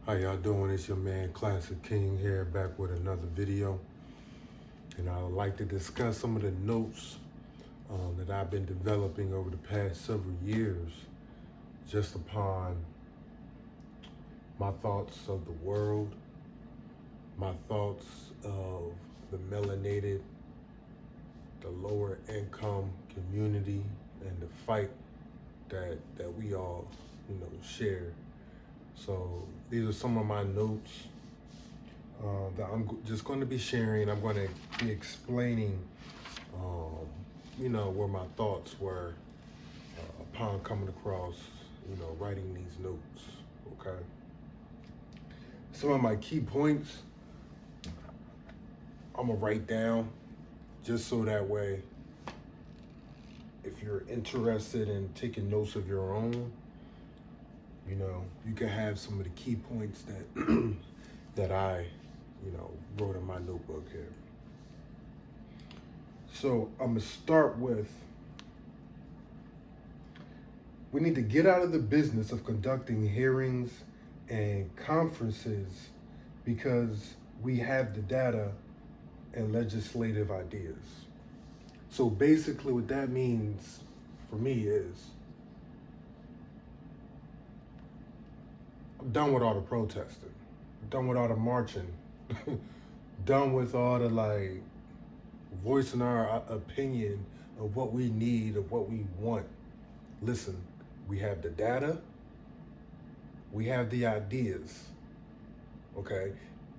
How y'all doing? It's your man Klassik King here, back with another video. And I would like to discuss some of the notes that I've been developing over the past several years, just upon my thoughts of the world, my thoughts of the melanated, the lower income community, and the fight that we all, share. So these are some of my notes that I'm just going to be sharing. I'm going to be explaining, where my thoughts were upon coming across, writing these notes. Okay. Some of my key points I'm gonna write down, just so that way, if you're interested in taking notes of your own, you can have some of the key points that that I, wrote in my notebook here. So I'm gonna start with, we need to get out of the business of conducting hearings and conferences because we have the data and legislative ideas. So basically what that means for me is, I'm done with all the protesting, done with all the marching, done with all the voicing our opinion of what we need, of what we want. Listen, we have the data, we have the ideas, okay?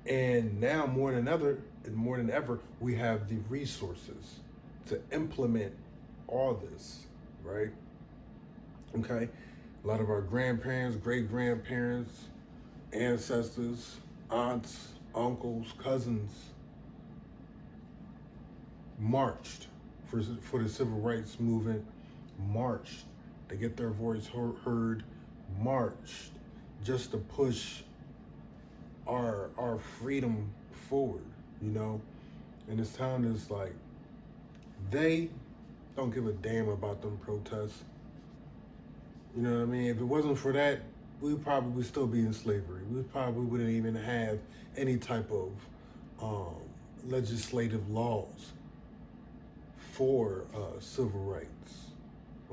And now more than ever, we have the resources to implement all this, right? Okay? A lot of our grandparents, great-grandparents, ancestors, aunts, uncles, cousins marched for the civil rights movement, marched to get their voice heard, marched just to push our freedom forward, And it's time is they don't give a damn about them protests. You know what I mean? If it wasn't for that, we probably would still be in slavery. We probably wouldn't even have any type of legislative laws for civil rights,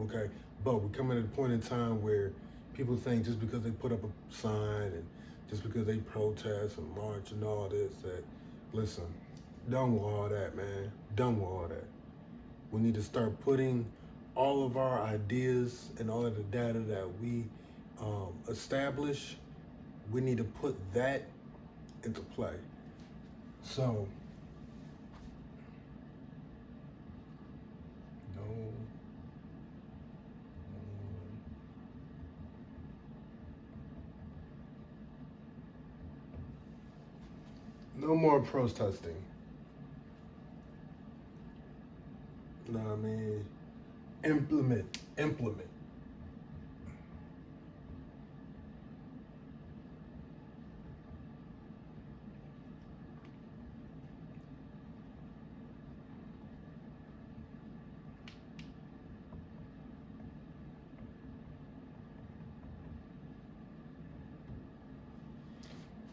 okay? But we're coming at a point in time where people think just because they put up a sign and just because they protest and march and all this, that, listen, done with all that, man. Done with all that. We need to start putting all of our ideas and all of the data that we establish, we need to put that into play. So, no more protesting. You know what I mean? Implement.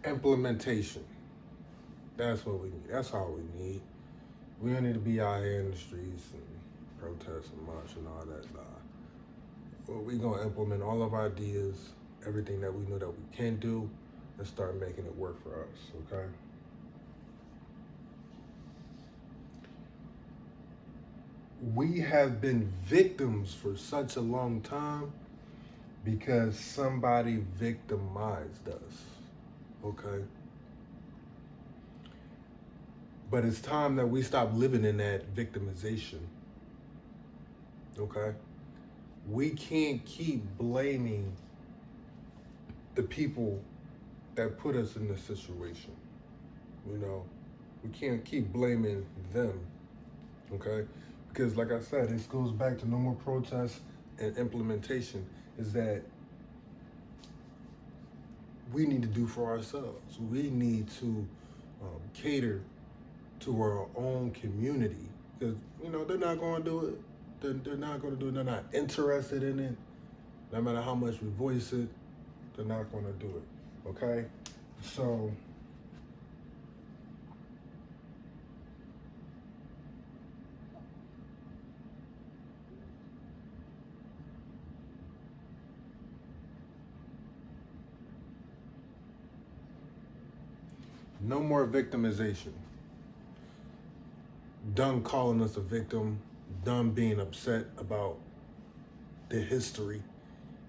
Implementation. That's what we need. That's all we need. We don't need to be out here in the streets and protest and march and all that. Nah. Well, we're going to implement all of our ideas, everything that we know that we can do, and start making it work for us, okay? We have been victims for such a long time because somebody victimized us, okay? But it's time that we stop living in that victimization, okay? We can't keep blaming the people that put us in this situation, We can't keep blaming them, okay? Because like I said, this goes back to no more protests and implementation, is that we need to do for ourselves. We need to cater to our own community, because they're not going to do it. They're not going to do it. They're not interested in it. No matter how much we voice it, they're not going to do it. Okay. So no more victimization. Done calling us a victim, done being upset about the history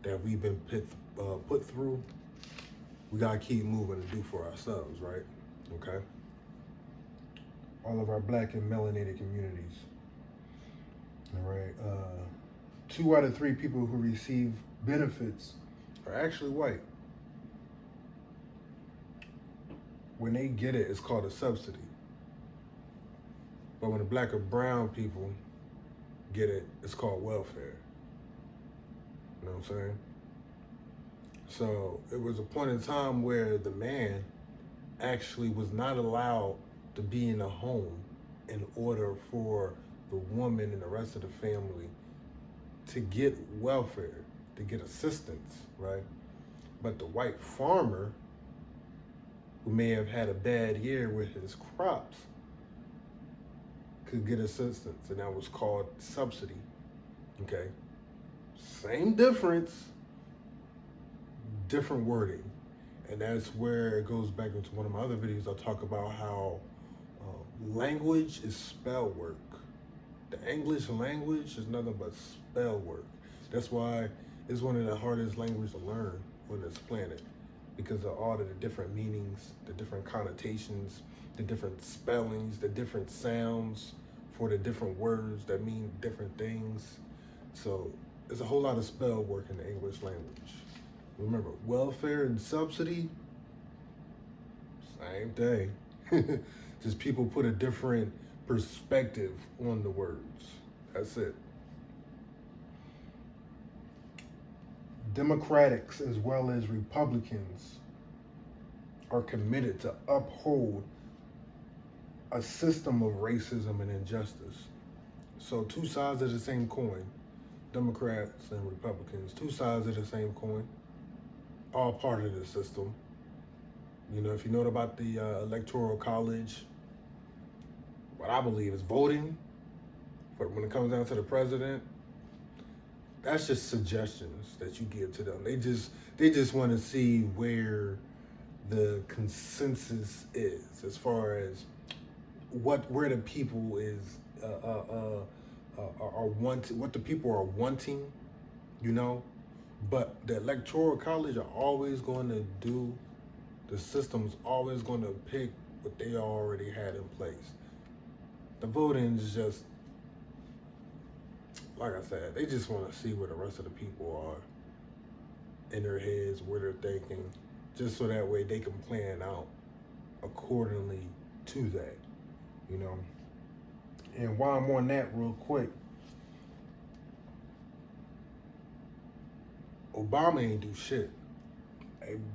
that we've been put through. We gotta keep moving and do for ourselves, right? Okay. All of our black and melanated communities. All right. 2 out of 3 people who receive benefits are actually white. When they get it, it's called a subsidy. But when the black or brown people get it, it's called welfare. You know what I'm saying? So it was a point in time where the man actually was not allowed to be in the home in order for the woman and the rest of the family to get welfare, to get assistance, right? But the white farmer, who may have had a bad year with his crops, could get assistance, and that was called subsidy. Okay? Same difference, different wording. And that's where it goes back into one of my other videos. I'll talk about how language is spell work. The English language is nothing but spell work. That's why it's one of the hardest languages to learn on this planet, because of all of the different meanings, the different connotations, the different spellings, the different sounds for the different words that mean different things. So there's a whole lot of spell work in the English language. Remember, welfare and subsidy, same thing. Just people put a different perspective on the words. That's it. Democrats as well as Republicans are committed to uphold a system of racism and injustice. So 2 sides of the same coin, Democrats and Republicans, 2 sides of the same coin, all part of the system. You know, if you know about the Electoral College, what I believe is voting for when it comes down to the president, that's just suggestions that you give to them. They just want to see where the consensus is as far as where the people is are wanting, what the people are wanting, you know. But the Electoral College are always going to do, the system's always going to pick what they already had in place. The voting is just, like I said, they just want to see where the rest of the people are in their heads, where they're thinking, just so that way they can plan out accordingly to that, you know. And while I'm on that real quick, Obama ain't do shit.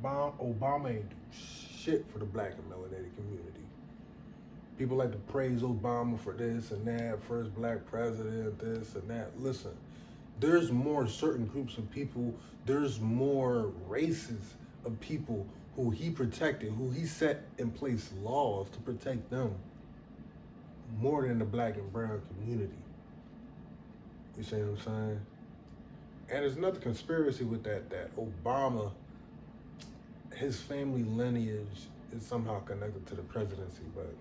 Obama ain't do shit for the black and melanated community. People like to praise Obama for this and that, first black president, this and that. Listen, there's more certain groups of people, there's more races of people who he protected, who he set in place laws to protect them, more than the black and brown community. You see what I'm saying? And there's another conspiracy with that Obama, his family lineage is somehow connected to the presidency, but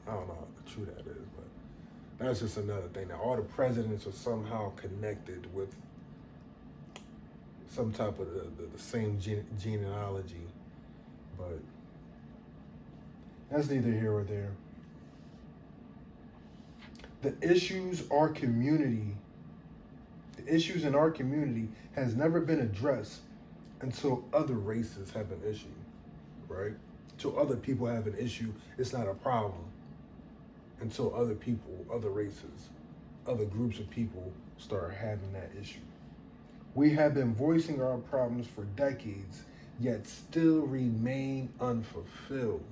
I don't know how true that is, but that's just another thing. Now, all the presidents are somehow connected with some type of the same genealogy, but that's neither here or there. The issues in our community has never been addressed until other races have an issue, right? Until other people have an issue, it's not a problem. Until other people, other races, other groups of people start having that issue. We have been voicing our problems for decades, yet still remain unfulfilled.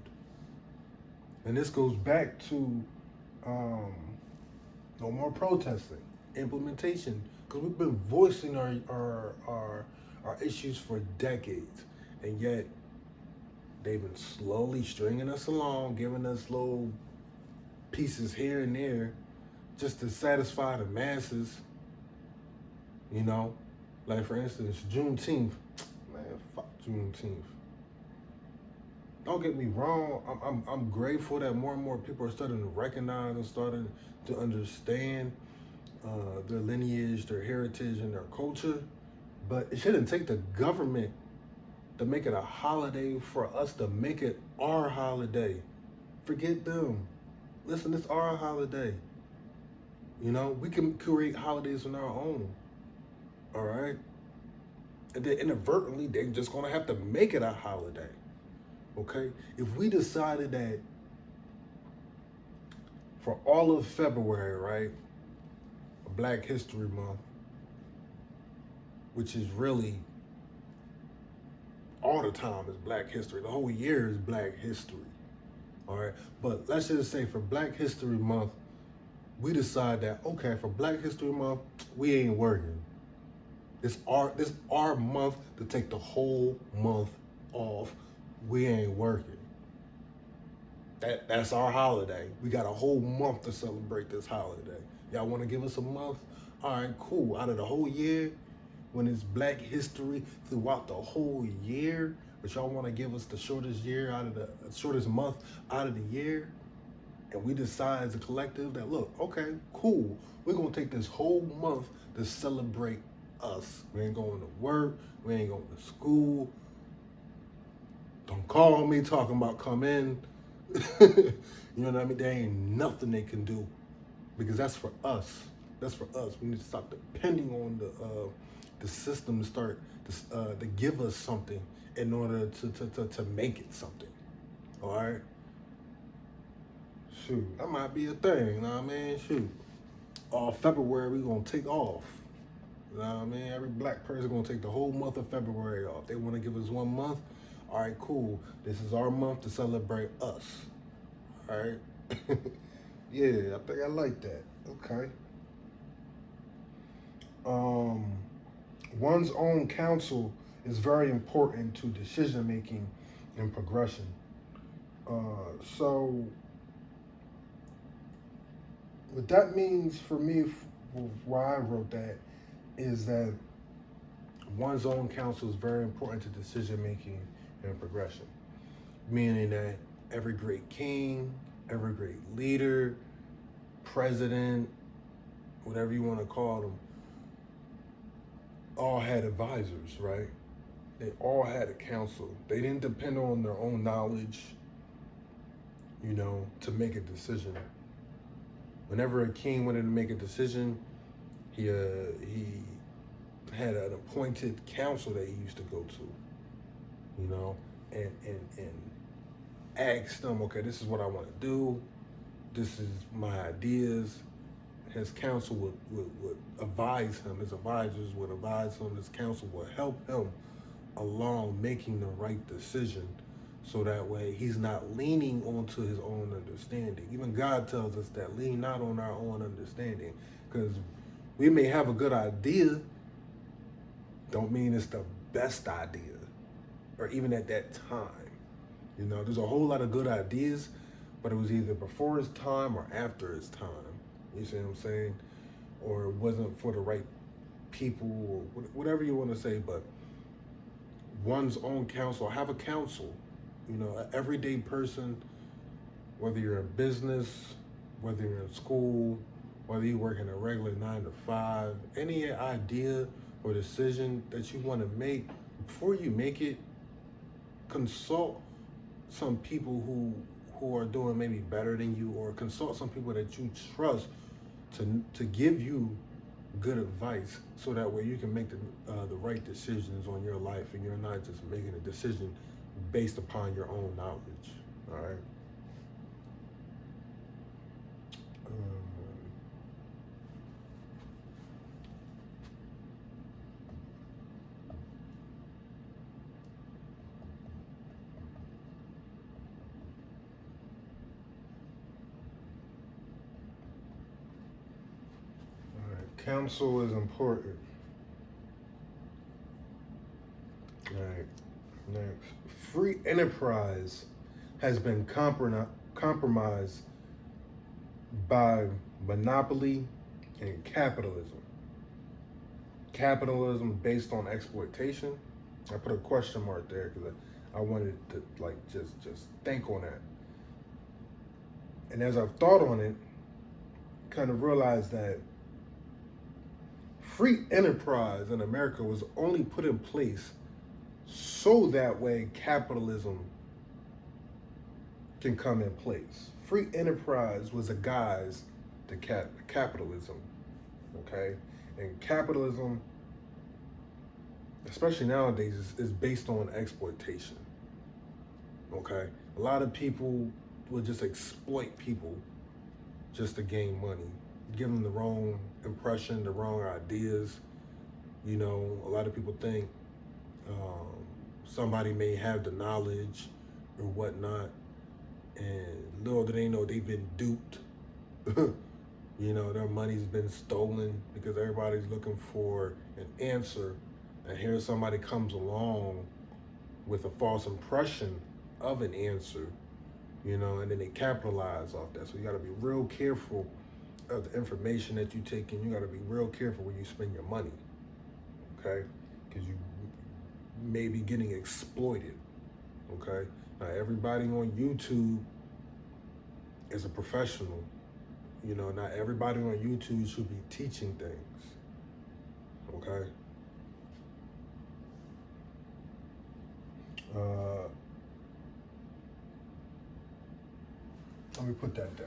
And this goes back to no more protesting, implementation, because we've been voicing our issues for decades, and yet They've been slowly stringing us along, giving us little pieces here and there just to satisfy the masses, you know? Like, for instance, Juneteenth. Man, fuck Juneteenth. Don't get me wrong. I'm grateful that more and more people are starting to recognize and starting to understand their lineage, their heritage, and their culture. But it shouldn't take the government to make it a holiday for us to make it our holiday. Forget them. Listen, it's our holiday. You know, we can create holidays on our own. All right? And then inadvertently, they're just going to have to make it a holiday. Okay? If we decided that for all of February, right, Black History Month, which is really all the time is Black History. The whole year is Black History. All right? But let's just say for Black History Month, we decide that, okay, for Black History Month, we ain't working. This our month to take the whole month off. We ain't working. That's our holiday. We got a whole month to celebrate this holiday. Y'all want to give us a month? All right, cool. Out of the whole year, when it's Black History throughout the whole year, but y'all want to give us the shortest month out of the year, and we decide as a collective that, look, okay, cool, we're gonna take this whole month to celebrate us. We ain't going to work, we ain't going to school. Don't call me talking about come in. You know what I mean? There ain't nothing they can do because that's for us. That's for us. We need to stop depending on the system to start to give us something in order to make it something. All right. Shoot, that might be a thing. You know what I mean? Shoot, all February we gonna take off. You know what I mean? Every black person gonna take the whole month of February off. They want to give us 1 month. All right, cool. This is our month to celebrate us. All right. Yeah, I think I like that. Okay. One's own counsel is very important to decision making and progression. So, what that means for me, why I wrote that, is that one's own counsel is very important to decision making and progression. Meaning that every great king, every great leader, president, whatever you want to call them, all had advisors, right? They all had a counsel. They didn't depend on their own knowledge, you know, to make a decision. Whenever a king wanted to make a decision, he had an appointed council that he used to go to, you know, and ask them, okay, this is what I want to do. This is my ideas. His counsel would advise him. His advisors would advise him. His counsel would help him along making the right decision, so that way he's not leaning onto his own understanding. Even God tells us that, lean not on our own understanding, because we may have a good idea, don't mean it's the best idea, or even at that time. You know, there's a whole lot of good ideas, but it was either before its time or after its time. You see what I'm saying? Or it wasn't for the right people, or whatever you want to say, but one's own counsel. Have a counsel. You know, an everyday person, whether you're in business, whether you're in school, whether you work in a regular 9 to 5, any idea or decision that you want to make, before you make it, consult some people who are doing maybe better than you, or consult some people that you trust to give you good advice, so that way you can make the right decisions on your life, and you're not just making a decision based upon your own knowledge. All right. Counsel is important. All right. Next, free enterprise has been compromised by monopoly and capitalism. Capitalism based on exploitation. I put a question mark there because I wanted to like just think on that. And as I've thought on it, kind of realized that free enterprise in America was only put in place so that way capitalism can come in place. Free enterprise was a guise to capitalism, okay? And capitalism, especially nowadays, is based on exploitation, okay? A lot of people will just exploit people just to gain money, give them the wrong impression, the wrong ideas. You know, a lot of people think somebody may have the knowledge or whatnot, and little do they know they've been duped. You know, their money's been stolen because everybody's looking for an answer, and here somebody comes along with a false impression of an answer, you know, and then they capitalize off that. So you got to be real careful of the information that you take in. You got to be real careful where you spend your money, okay? Because you may be getting exploited, okay? Now, everybody on YouTube is a professional. You know, not everybody on YouTube should be teaching things, okay? Let me put that down.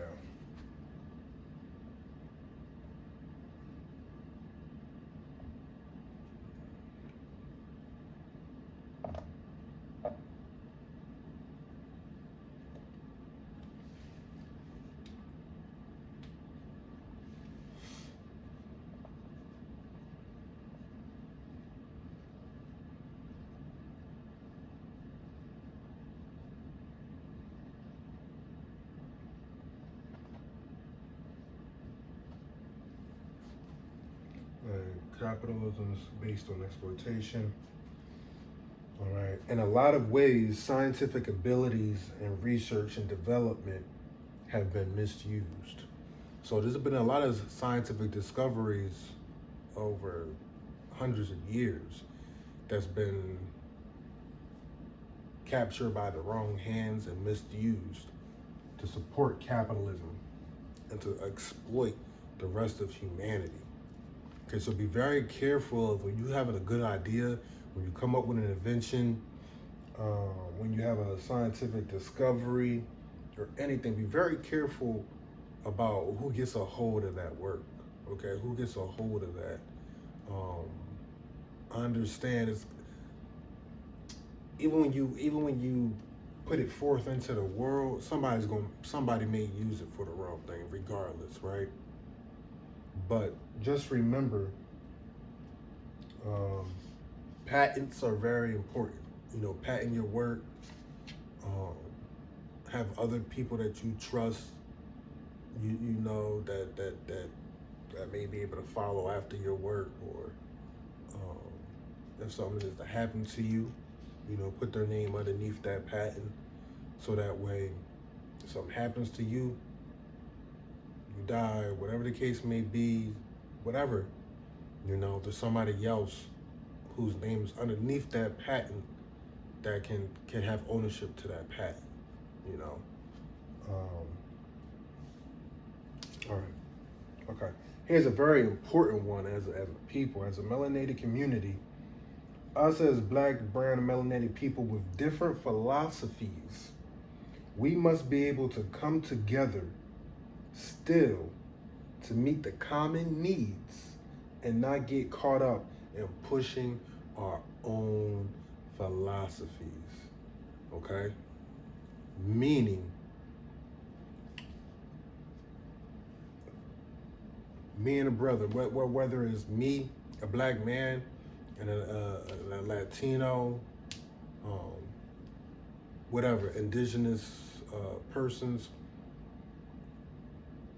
Capitalism is based on exploitation. All right. In a lot of ways, scientific abilities and research and development have been misused. So there's been a lot of scientific discoveries over hundreds of years that's been captured by the wrong hands and misused to support capitalism and to exploit the rest of humanity. Okay, so be very careful of when you have a good idea, when you come up with an invention, when you have a scientific discovery or anything. Be very careful about who gets a hold of that work. Okay, who gets a hold of that? I understand it's even when you put it forth into the world, somebody may use it for the wrong thing, regardless, right? But just remember, patents are very important. You know, patent your work. Have other people that you trust. You know that may be able to follow after your work, or if something is to happen to you, you know, put their name underneath that patent, so that way, if something happens to you, you die, whatever the case may be, whatever, you know, there's somebody else whose name is underneath that patent that can have ownership to that patent, you know. All right, okay. Here's a very important one as a people, as a melanated community. Us as black, brown, and melanated people with different philosophies, we must be able to come together still to meet the common needs and not get caught up in pushing our own philosophies, okay? Meaning, me and a brother, whether it's me, a black man, and a Latino, whatever, indigenous persons,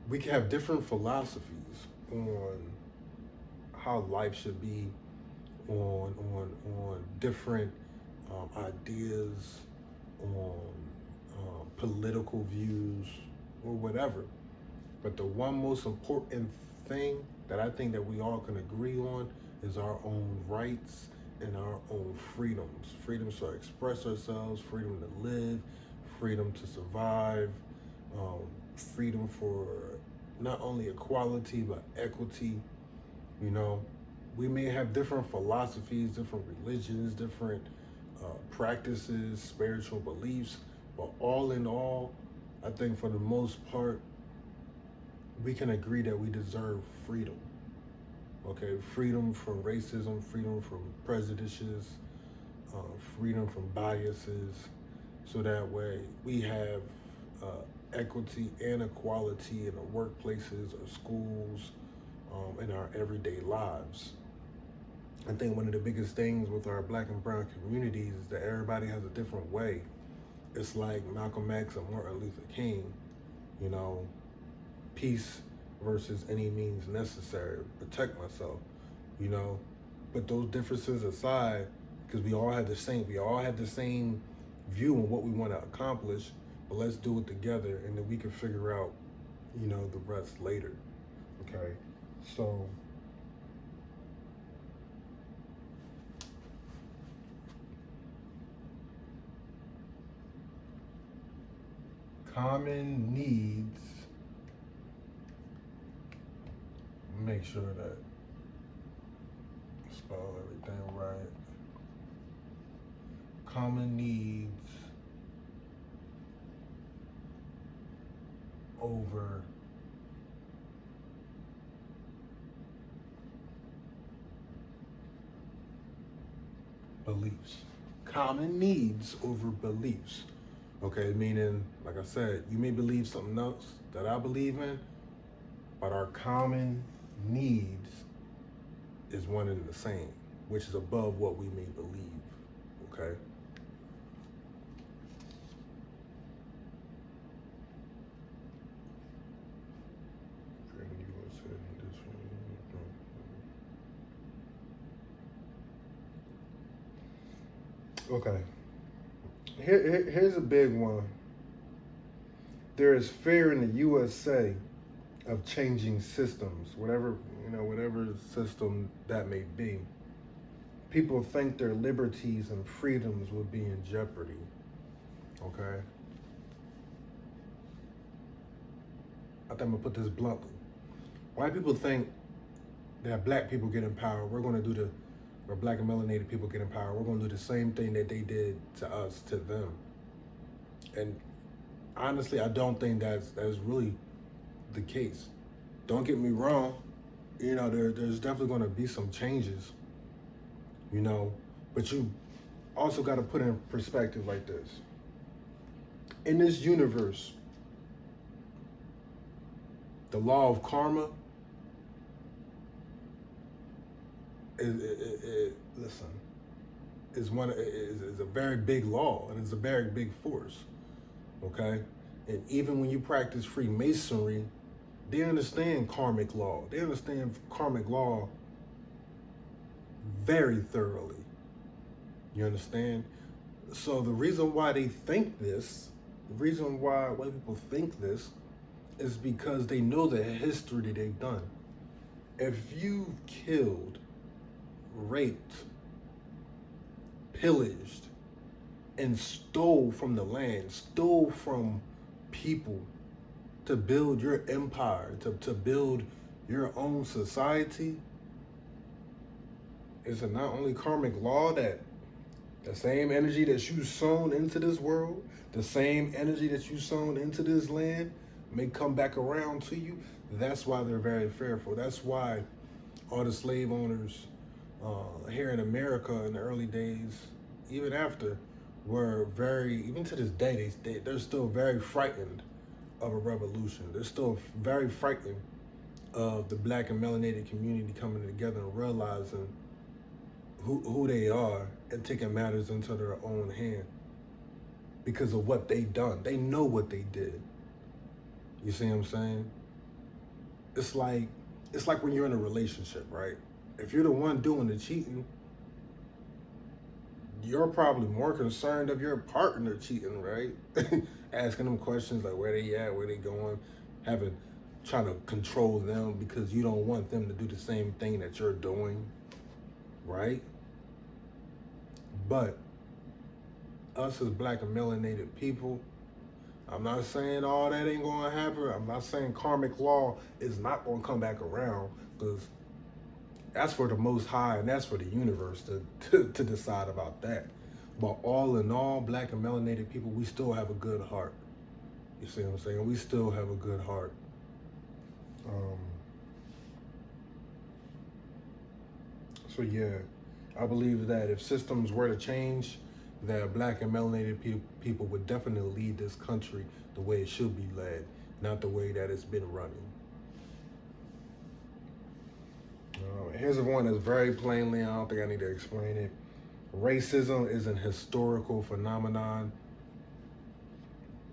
we can have different philosophies on how life should be, on different ideas, on political views, or whatever. But the one most important thing that I think that we all can agree on is our own rights and our own freedoms. Freedoms to express ourselves, freedom to live, freedom to survive, um, freedom for not only equality but equity. You know, we may have different philosophies, different religions, different practices, spiritual beliefs, but all in all, I think for the most part, we can agree that we deserve freedom. Okay, freedom from racism, freedom from prejudices, uh, freedom from biases, so that way we have uh, equity and equality in our workplaces, our schools, in our everyday lives. I think one of the biggest things with our black and brown communities is that everybody has a different way. It's like Malcolm X and Martin Luther King, you know, peace versus any means necessary, protect myself, you know. But those differences aside, because we all have the same view on what we want to accomplish, but let's do it together and then we can figure out, you know, the rest later. Okay. So common needs, make sure that I spell everything right. Common needs over beliefs. Common needs over beliefs. Okay, meaning, like I said, you may believe something else that I believe in, but our common needs is one and the same, which is above what we may believe. Okay? Okay. Here's a big one. There is fear in the USA of changing systems, whatever system that may be. People think their liberties and freedoms will be in jeopardy. Okay? I think I'm gonna put this bluntly. White people think that black people get in power, or black and melanated people get in power, we're gonna do the same thing that they did to us, to them. And honestly, I don't think that's really the case. Don't get me wrong, you know, there's definitely gonna be some changes, you know, but you also gotta put in perspective like this. In this universe, the law of karma listen, is a very big law, and it's a very big force. Okay, and even when you practice Freemasonry, they understand karmic law. They understand karmic law very thoroughly. You understand? So the reason why they think this, the reason why white people think this, is because they know the history that they've done. If you've killed, raped, pillaged, and stole from the land, stole from people to build your empire, to build your own society, it's not only karmic law that the same energy that you sown into this world, the same energy that you sown into this land may come back around to you. That's why they're very fearful. That's why all the slave owners here in America in the early days, even after, were even to this day, they're still very frightened of a revolution. They're still very frightened of the black and melanated community coming together and realizing who they are and taking matters into their own hand because of what they've done. They know what they did. You see what I'm saying? It's like when you're in a relationship, right? If you're the one doing the cheating, you're probably more concerned of your partner cheating, right? Asking them questions like where they at, where they going, having trying to control them because you don't want them to do the same thing that you're doing, right? But us as black and melanated people, I'm not saying all that ain't gonna happen. I'm not saying karmic law is not gonna come back around, because that's for the Most High and that's for the universe to decide about that. But all in all, black and melanated people, we still have a good heart. You see what I'm saying? We still have a good heart. So yeah, I believe that if systems were to change, that black and melanated people would definitely lead this country the way it should be led, not the way that it's been running. Here's one that's very plainly, I don't think I need to explain it. Racism is an historical phenomenon.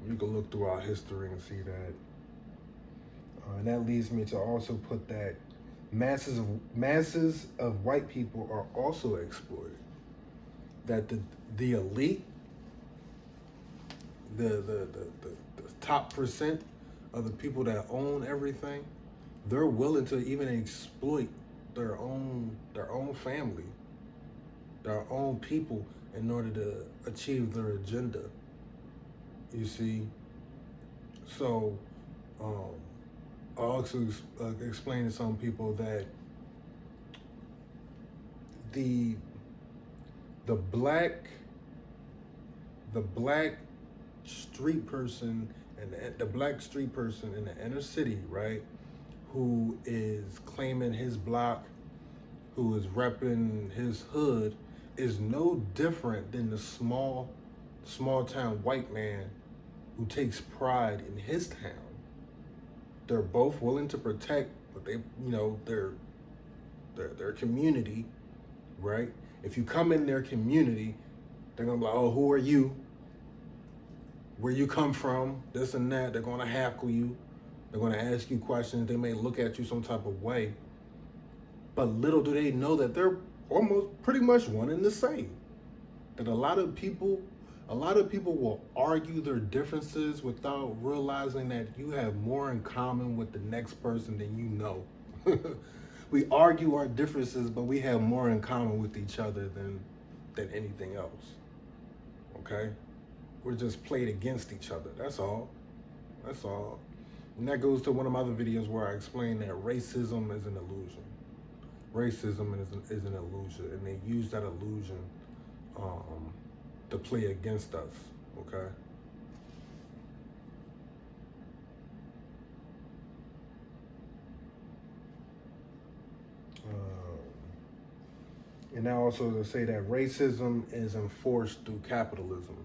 You can look through our history and see that. And that leads me to also put that masses of white people are also exploited. That the elite, the top percent of the people that own everything, they're willing to even exploit their own family, their own people, in order to achieve their agenda. You see, so I also explain to some people that the black street person and the black street person in the inner city, right, who is claiming his block, who is repping his hood, is no different than the small town white man who takes pride in his town. They're both willing to protect, but their community, right? If you come in their community, they're gonna be like, oh, who are you? Where you come from? This and that. They're gonna hackle you. They're gonna ask you questions. They may look at you some type of way. But little do they know that they're almost pretty much one and the same. That a lot of people will argue their differences without realizing that you have more in common with the next person than you know. We argue our differences, but we have more in common with each other than anything else. Okay? We're just played against each other. That's all. That's all. And that goes to one of my other videos where I explain that racism is an illusion. Racism is an illusion, and they use that illusion to play against us, okay? And now also to say that racism is enforced through capitalism.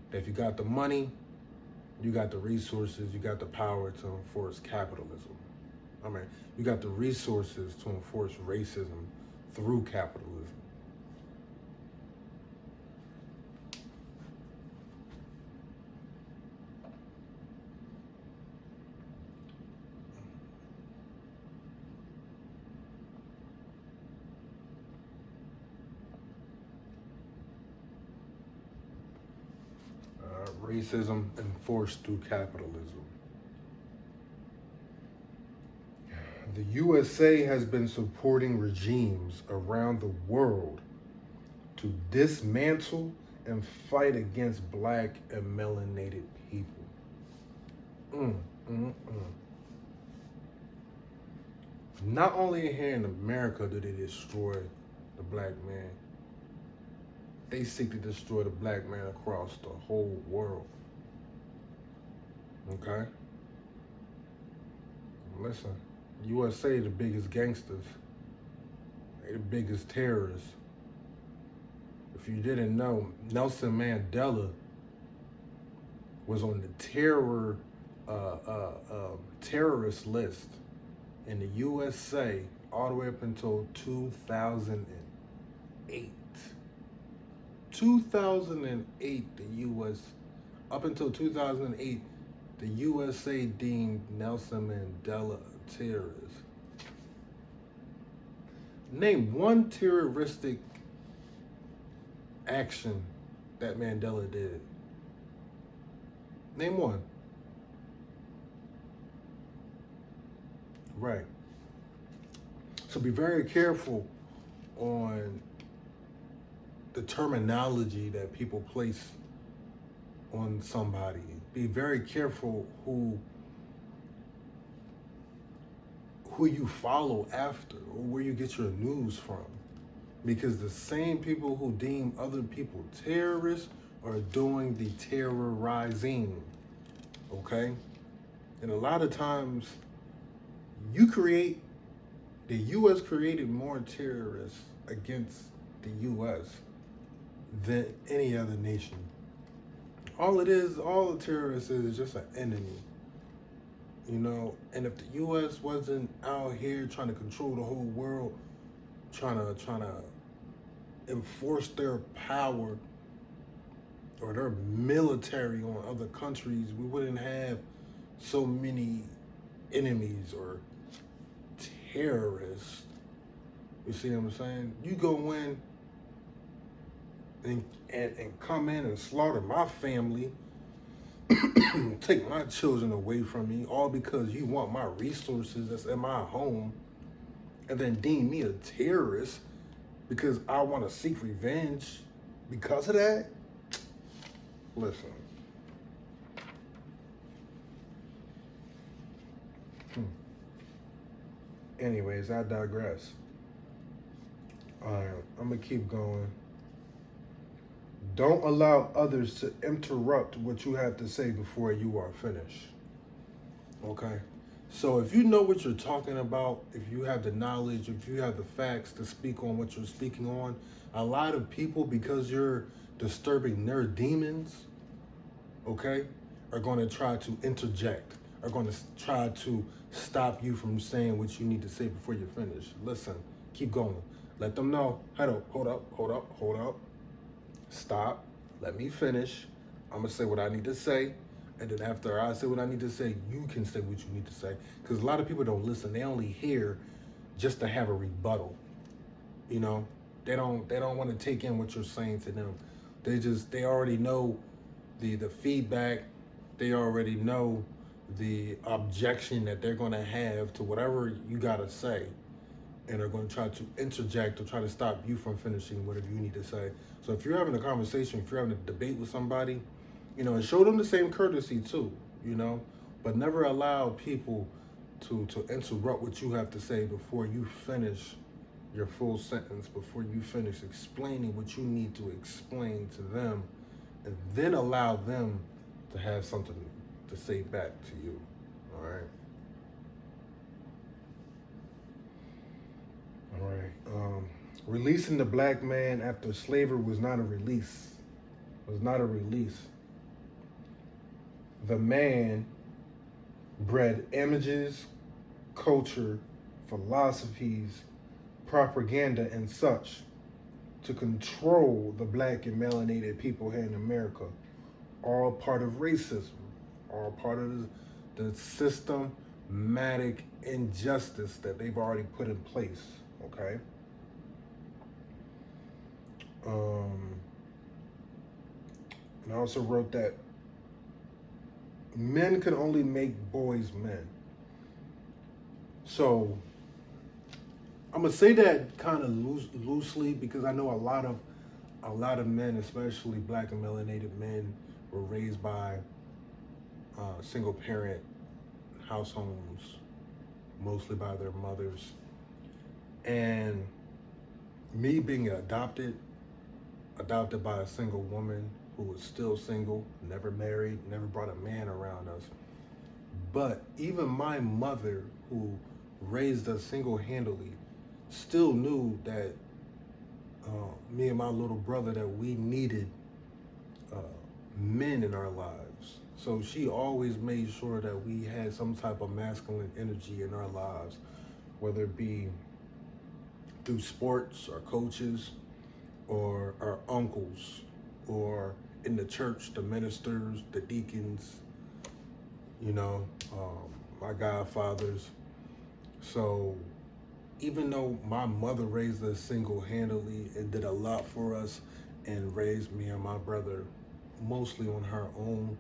That if you got the money, you got the resources, you got the power to enforce capitalism. I mean, you got the resources to enforce racism through capitalism. Racism enforced through capitalism. The USA has been supporting regimes around the world to dismantle and fight against black and melanated people. Not only here in America do they destroy the black man, they seek to destroy the black man across the whole world. Okay? Listen, USA the biggest gangsters. They the biggest terrorists. If you didn't know, Nelson Mandela was on the terrorist list in the USA all the way up until 2008. 2008, up until 2008, the USA deemed Nelson Mandela a terrorist. Name one terroristic action that Mandela did? Name one. Right. So be very careful on the terminology that people place on somebody. Be very careful who you follow after or where you get your news from. Because the same people who deem other people terrorists are doing the terrorizing. Okay? And a lot of times the US created more terrorists against the US than any other nation. All the terrorists is just an enemy. And if the US wasn't out here trying to control the whole world, trying to enforce their power or their military on other countries, we wouldn't have so many enemies or terrorists. You see what I'm saying? You go in and come in and slaughter my family, take my children away from me, all because you want my resources that's in my home, and then deem me a terrorist because I want to seek revenge because of that? Listen. Anyways, I digress. All right, I'm going to keep going. Don't allow others to interrupt what you have to say before you are finished. Okay? So if you know what you're talking about, if you have the knowledge, if you have the facts to speak on what you're speaking on, a lot of people, because you're disturbing their demons, okay, are going to try to interject, are going to try to stop you from saying what you need to say before you're finished. Listen, keep going. Let them know, hold up. Stop. Let me finish. I'm going to say what I need to say. And then after I say what I need to say, you can say what you need to say. Because a lot of people don't listen. They only hear just to have a rebuttal. They don't want to take in what you're saying to them. They already know the feedback. They already know the objection that they're going to have to whatever you got to say. And are going to try to interject or try to stop you from finishing whatever you need to say. So if you're having a conversation, if you're having a debate with somebody, and show them the same courtesy too, but never allow people to interrupt what you have to say before you finish your full sentence, before you finish explaining what you need to explain to them, and then allow them to have something to say back to you. All right. All right. Releasing the black man after slavery was not a release. Was not a release. The man bred images, culture, philosophies, propaganda, and such to control the black and melanated people here in America. All part of racism. All part of the systematic injustice that they've already put in place. Okay. And I also wrote that men can only make boys men. So I'm gonna say that kind of loosely because I know a lot of men, especially black and melanated men, were raised by single parent households, mostly by their mothers. And me being adopted by a single woman who was still single, never married, never brought a man around us. But even my mother, who raised us single-handedly, still knew that me and my little brother, that we needed men in our lives. So she always made sure that we had some type of masculine energy in our lives, whether it be through sports, our coaches, or our uncles, or in the church, the ministers, the deacons, my godfathers. So even though my mother raised us single-handedly and did a lot for us, and raised me and my brother mostly on her own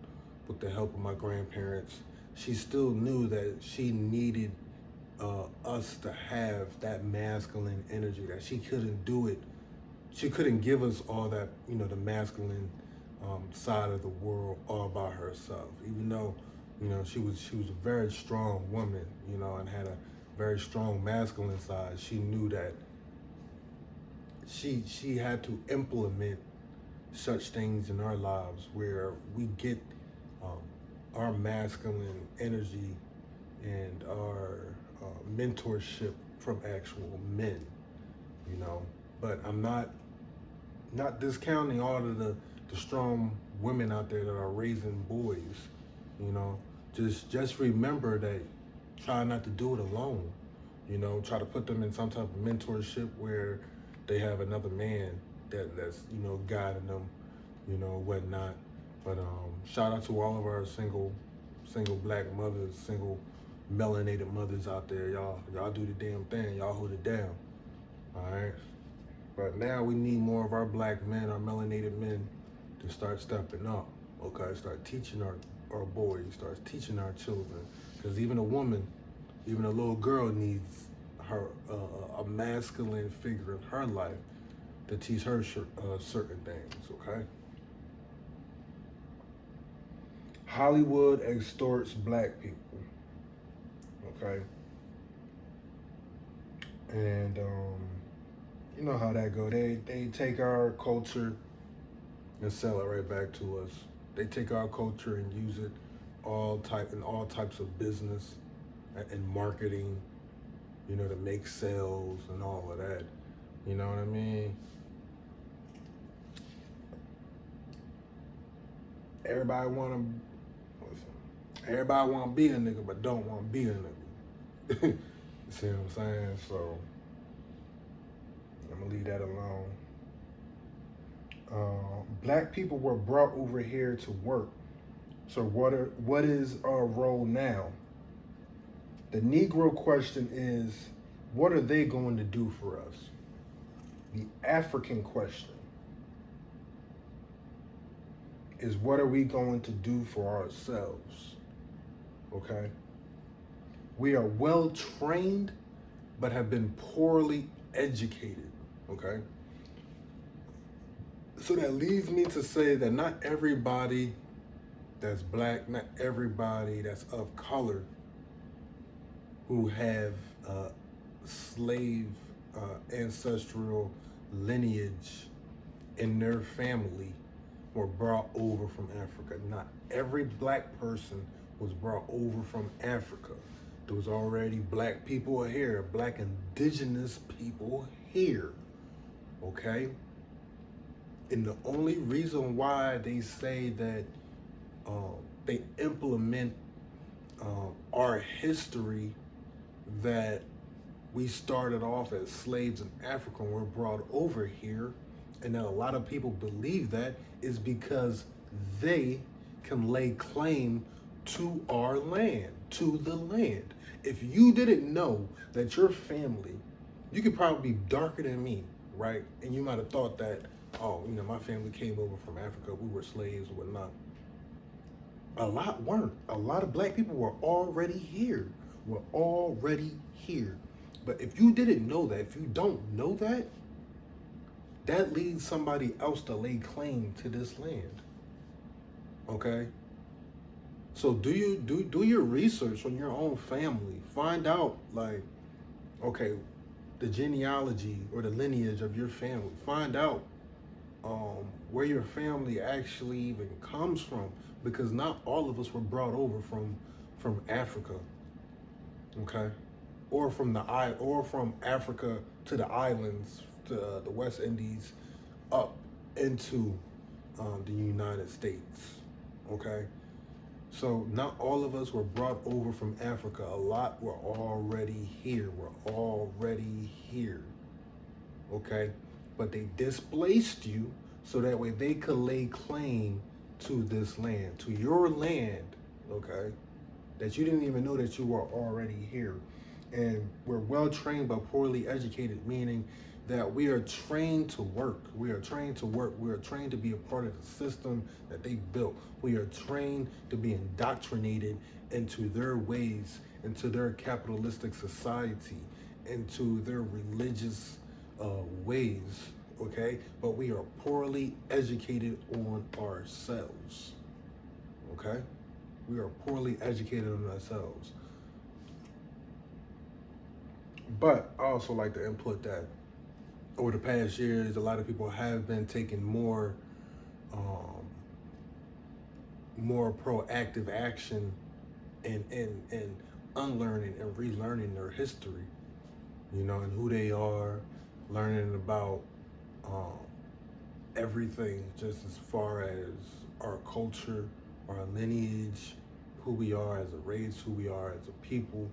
with the help of my grandparents. She still knew that she needed us to have that masculine energy, that she couldn't do it. She couldn't give us all that, the masculine side of the world all by herself. Even though, she was a very strong woman, and had a very strong masculine side. She knew that she had to implement such things in our lives where we get um, our masculine energy and our mentorship from actual men, you know. But I'm not discounting all of the strong women out there that are raising boys, you know. Just remember that try not to do it alone. Try to put them in some type of mentorship where they have another man that's guiding them, whatnot. But shout out to all of our single black mothers, single melanated mothers out there. Y'all do the damn thing. Y'all hold it down. All right. But now we need more of our black men, our melanated men, to start stepping up. Okay, start teaching our boys, start teaching our children. Because even a woman, even a little girl needs her a masculine figure in her life to teach her certain things. Okay. Hollywood extorts black people. Okay. And you know how that go. They take our culture and sell it right back to us. They take our culture and use it in all types of business and marketing, to make sales and all of that. You know what I mean? Everybody wanna be a nigga, but don't want to be a nigga. You see what I'm saying? So I'm gonna leave that alone. Black people were brought over here to work. So what is our role now? The Negro question is, what are they going to do for us? The African question is, what are we going to do for ourselves? Okay? We are well trained, but have been poorly educated. Okay? So that leads me to say that not everybody that's black, not everybody that's of color who have slave ancestral lineage in their family were brought over from Africa. Not every black person was brought over from Africa. There was already black people here, black indigenous people here, okay? And the only reason why they say that they implement our history, that we started off as slaves in Africa and were brought over here, and that a lot of people believe that, is because they can lay claim to our land, to the land. If you didn't know that your family, you could probably be darker than me, right? And you might have thought that, oh, my family came over from Africa, we were slaves or whatnot. A lot weren't. A lot of black people were already here. But if you didn't know that, if you don't know that, that leads somebody else to lay claim to this land. Okay? So do your research on your own family. Find out, okay, the genealogy or the lineage of your family. Find out where your family actually even comes from, because not all of us were brought over from Africa, okay, or from Africa to the islands, to the West Indies, up into the United States, okay. So not all of us were brought over from Africa. A lot were already here. Okay? But they displaced you so that way they could lay claim to this land, to your land, okay? That you didn't even know that you were already here. And we're well trained but poorly educated, meaning that we are trained to work. We are trained to work. We are trained to be a part of the system that they built. We are trained to be indoctrinated into their ways, into their capitalistic society, into their religious ways, okay? But we are poorly educated on ourselves, okay? We are poorly educated on ourselves. But I also like to input that over the past years, a lot of people have been taking more proactive action and unlearning and relearning their history, and who they are, learning about um, everything, just as far as our culture, our lineage, who we are as a race, who we are as a people,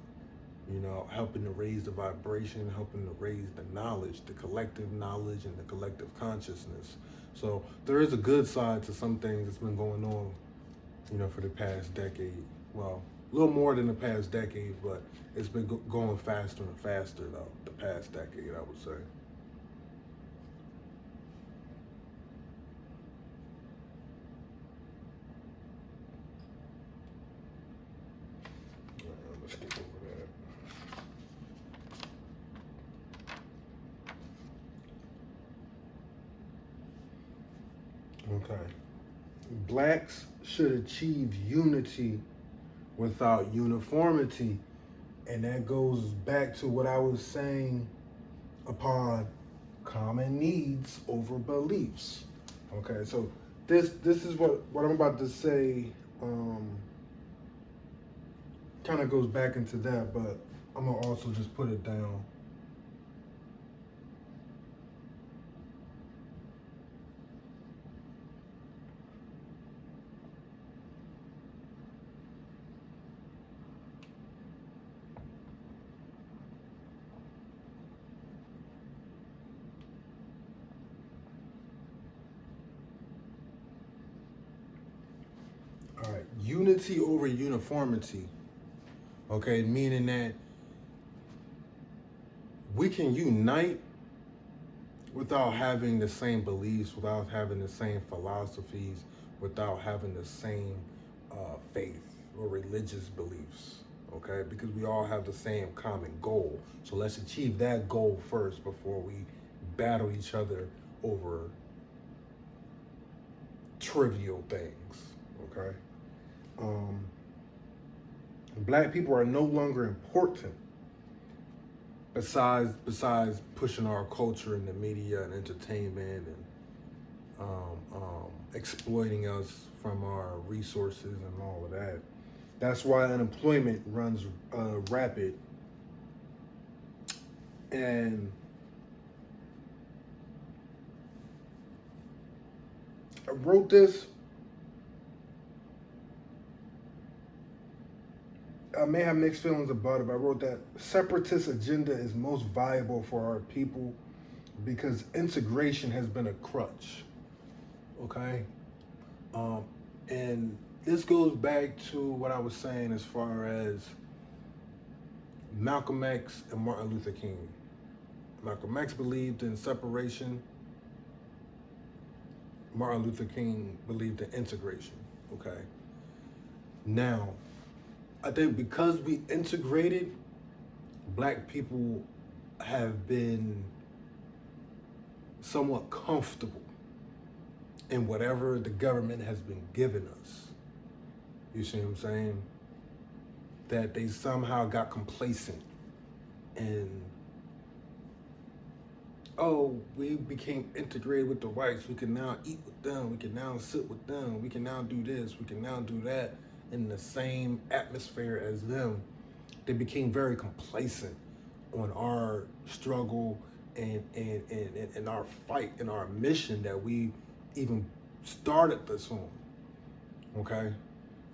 helping to raise the vibration, helping to raise the knowledge, the collective knowledge and the collective consciousness. So there is a good side to some things that's been going on, for the past decade. Well, a little more than the past decade, but it's been going faster and faster, though, the past decade, I would say. Let's get over that. Okay. Blacks should achieve unity without uniformity. And that goes back to what I was saying upon common needs over beliefs. Okay, so this is what I'm about to say kind of goes back into that, but I'm gonna also just put it down. All right, unity over uniformity. Okay, meaning that we can unite without having the same beliefs, without having the same philosophies, without having the same faith or religious beliefs, okay? Because we all have the same common goal. So let's achieve that goal first before we battle each other over trivial things, okay? Black people are no longer important besides pushing our culture in the media and entertainment and exploiting us from our resources and all of that. That's why unemployment runs rapid. And I wrote this. I may have mixed feelings about it, but I wrote that separatist agenda is most viable for our people because integration has been a crutch. Okay? And this goes back to what I was saying as far as Malcolm X and Martin Luther King. Malcolm X believed in separation. Martin Luther King believed in integration. Okay? Now, I think because we integrated, Black people have been somewhat comfortable in whatever the government has been giving us. You see what I'm saying? That they somehow got complacent and, oh, we became integrated with the whites. We can now eat with them. We can now sit with them. We can now do this. We can now do that in the same atmosphere as them. They became very complacent on our struggle and our fight and our mission that we even started this on. Okay?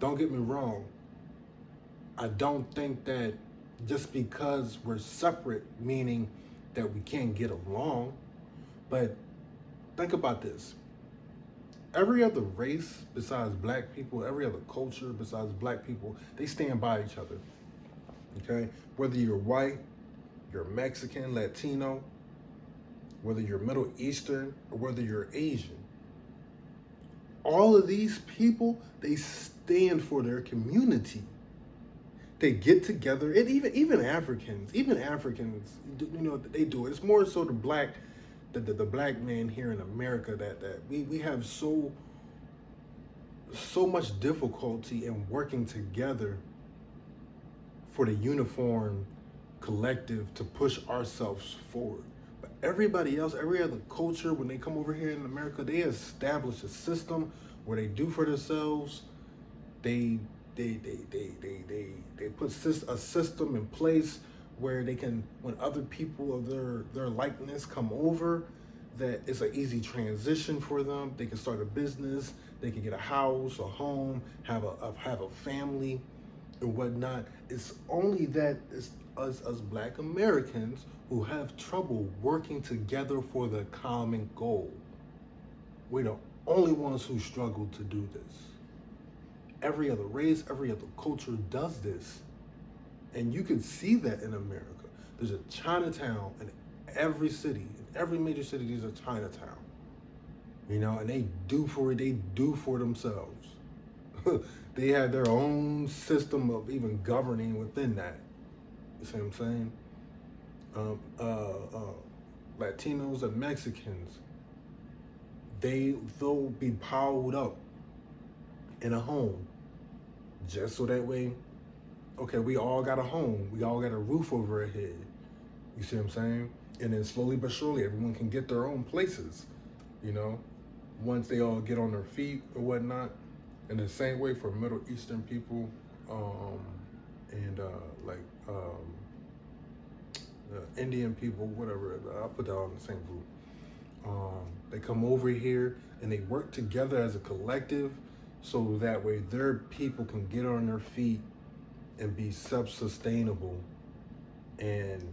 Don't get me wrong. I don't think that just because we're separate, meaning that we can't get along, but think about this. Every other race besides Black people, every other culture besides Black people, they stand by each other. Okay? Whether you're white, you're Mexican, Latino, whether you're Middle Eastern or whether you're Asian. All of these people, they stand for their community. They get together, and even Africans, they do it. It's more so the black man here in America that we have so much difficulty in working together for the uniform collective to push ourselves forward. But everybody else, every other culture, when they come over here in America, they establish a system where they do for themselves. They put a system in place where they can, when other people of their likeness come over, that it's an easy transition for them. They can start a business, they can get a house, a home, have a family, and whatnot. It's only that it's us as Black Americans who have trouble working together for the common goal. We're the only ones who struggle to do this. Every other race, every other culture does this. And you can see that in America. There's a Chinatown in every city. In every major city, there's a Chinatown. And they do for themselves. They have their own system of even governing within that. You see what I'm saying? Latinos and Mexicans, they'll be piled up in a home, just so that way, okay, we all got a home, we all got a roof over our head. You see what I'm saying? And then slowly but surely, everyone can get their own places. Once they all get on their feet or whatnot. In the same way for Middle Eastern people, and Indian people, whatever. I'll put that all in the same group. They come over here and they work together as a collective, so that way their people can get on their feet and be self-sustainable and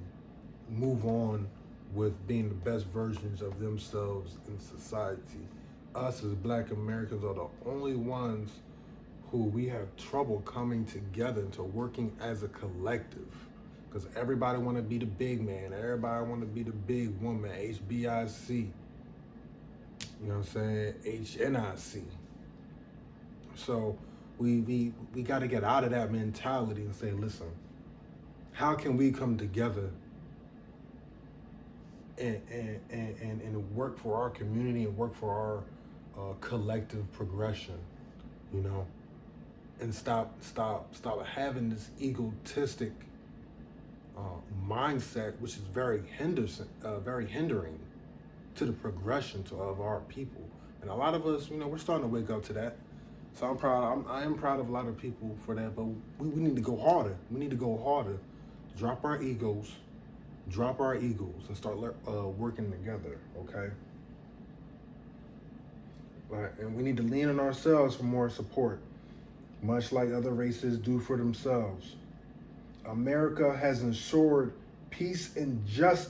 move on with being the best versions of themselves in society. Us as Black Americans are the only ones who we have trouble coming together into working as a collective. Because everybody want to be the big man. Everybody want to be the big woman. HBIC. You know what I'm saying? HNIC. So we got to get out of that mentality and say, listen, how can we come together and work for our community and work for our collective progression, and stop having this egotistic mindset, which is very hindering to the progression of our people. And a lot of us, we're starting to wake up to that. So I am proud of a lot of people for that, but we need to go harder. We need to go harder, drop our egos, and start working together, okay? Right. And we need to lean on ourselves for more support, much like other races do for themselves. America has ensured peace and justice